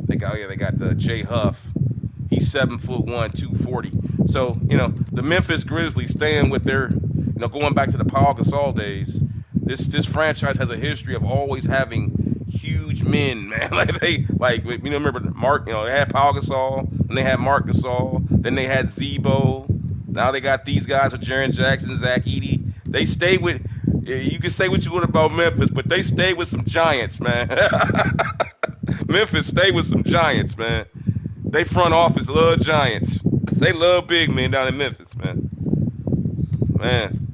They got Jay Huff. He's 7'1", 240. So, the Memphis Grizzlies staying with their, going back to the Paul Gasol days, this franchise has a history of always having huge men, man. Remember Mark, they had Paul Gasol, and they had Mark Gasol, then they had Zebo. Now they got these guys with Jaren Jackson, Zach Edey. They stayed with, you can say what you want about Memphis, but they stayed with some giants, man. Memphis stayed with some giants, man. They front office love giants. They love big men down in Memphis, man. Man,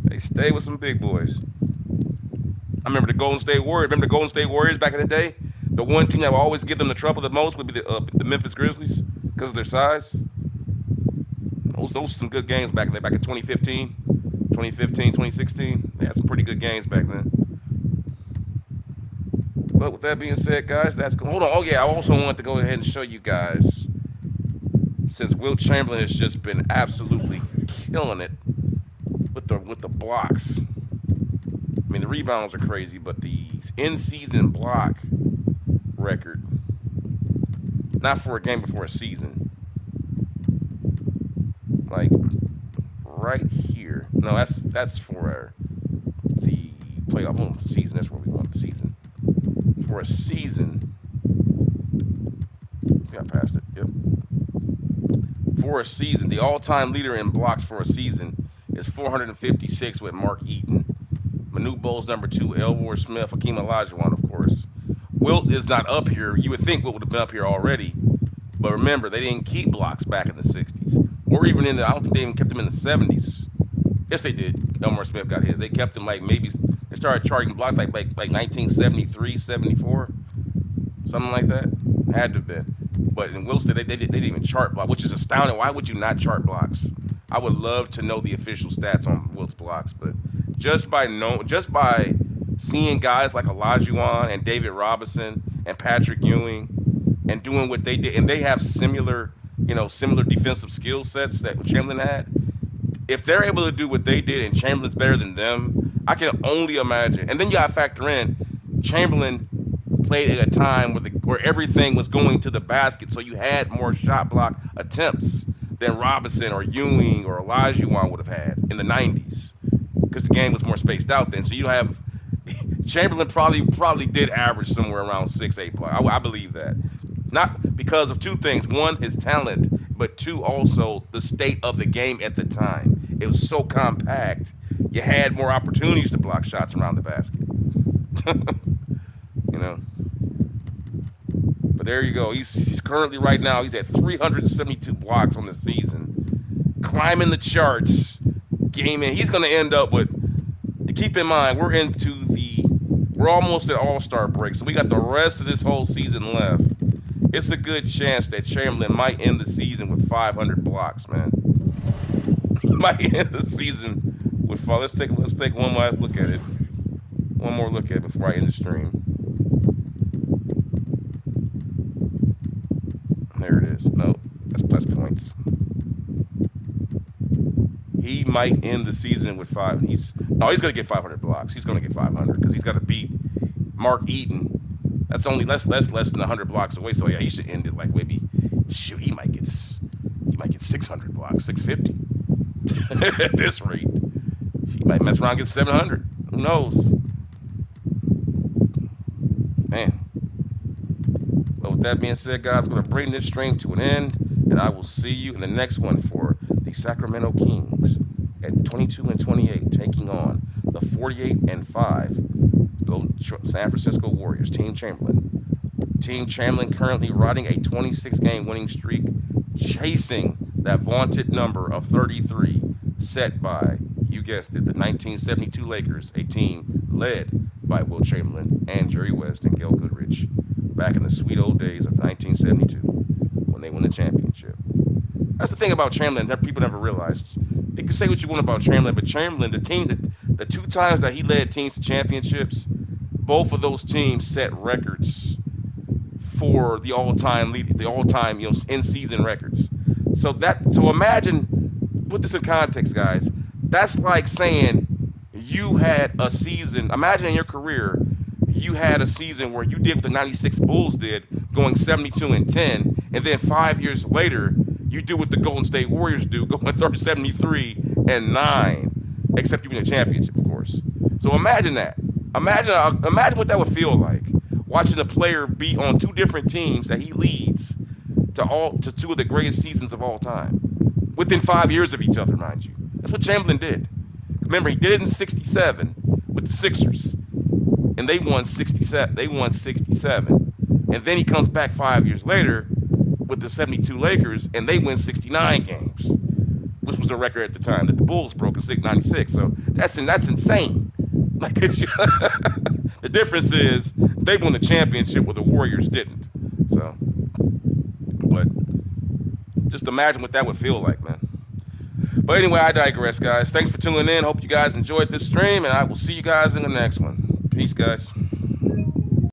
they stay with some big boys. I remember the Golden State Warriors. Remember the Golden State Warriors back in the day? The one team that would always give them the trouble the most would be the Memphis Grizzlies because of their size. Those were some good games back in 2015, 2016. They had some pretty good games back then. But with that being said, guys, that's cool. Hold on. Oh, yeah, I also want to go ahead and show you guys, since Wilt Chamberlain has just been absolutely killing it with the blocks. I mean, the rebounds are crazy, but the in-season block record, not for a game, but for a season, like right here. No, that's for the playoff season. That's where we want the season. For a season, I think I passed it. Yep. For a season, the all-time leader in blocks for a season is 456 with Mark Eaton. Manute Bol's number 2, Elmore Smith, Hakeem Olajuwon, of course. Wilt is not up here. You would think Wilt would have been up here already. But remember, they didn't keep blocks back in the 60s. Or even I don't think they even kept them in the 70s. Yes, they did. Elmore Smith got his. They kept them they started charging blocks like 1973, 74. Something like that. Had to have been. But in Wilt's, they didn't even chart block, which is astounding. Why would you not chart blocks? I would love to know the official stats on Wilt's blocks, but just by seeing guys like Olajuwon and David Robinson and Patrick Ewing and doing what they did, and they have similar defensive skill sets that Chamberlain had. If they're able to do what they did and Chamberlain's better than them, I can only imagine. And then you got to factor in Chamberlain played at a time where everything was going to the basket, so you had more shot block attempts than Robinson or Ewing or Olajuwon would have had in the 90s, because the game was more spaced out then. So you have Chamberlain probably did average somewhere around 6-8 blocks. I believe that. Not because of two things. One, his talent, but two, also the state of the game at the time. It was so compact, you had more opportunities to block shots around the basket. But there you go. He's currently right now, he's at 372 blocks on the season, climbing the charts, gaming. He's going to end up with, to keep in mind, we're almost at All-Star break, so we got the rest of this whole season left. It's a good chance that Chamberlain might end the season with 500 blocks, man. He might end the season with 5. Let's take one last look at it. One more look at it before I end the stream. There it is. No, that's plus points. He might end the season with 5. He's going to get 500 blocks. He's going to get 500 because he's got to beat Mark Eaton. That's only less than 100 blocks away. So yeah, he should end it like maybe. Shoot, he might get 600 blocks, 650 at this rate. He might mess around and get 700. Who knows? Man. But with that being said, guys, I'm going to bring this stream to an end, and I will see you in the next one for the Sacramento Kings at 22-28, taking on the 48-5 San Francisco Warriors. Team Chamberlain. Team Chamberlain currently riding a 26-game winning streak, chasing that vaunted number of 33 set by, you guessed it, the 1972 Lakers, a team led by Wilt Chamberlain and Jerry West and Gail Goodrich back in the sweet old days of 1972 when they won the championship. That's the thing about Chamberlain that people never realized. You can say what you want about Chamberlain, but Chamberlain, the 2 times that he led teams to championships, both of those teams set records for the all-time in-season records. So imagine, put this in context, guys. That's like saying you had a season. Imagine in your career, you had a season where you did what the '96 Bulls did, going 72-10, and then 5 years later, you do what the Golden State Warriors do, going 73-9, except you win a championship, of course. So imagine that. Imagine what that would feel like, watching a player be on 2 different teams that he leads to 2 of the greatest seasons of all time, within 5 years of each other, mind you. That's what Chamberlain did. Remember, he did it in '67 with the Sixers, and they won 67. And then he comes back 5 years later with the '72 Lakers, and they win 69 games, which was the record at the time that the Bulls broke in '96. So that's insane. Like the difference is they won the championship where the Warriors didn't. So, but just imagine what that would feel like, man. But anyway, I digress, guys. Thanks for tuning in. Hope you guys enjoyed this stream, and I will see you guys in the next one. Peace, guys.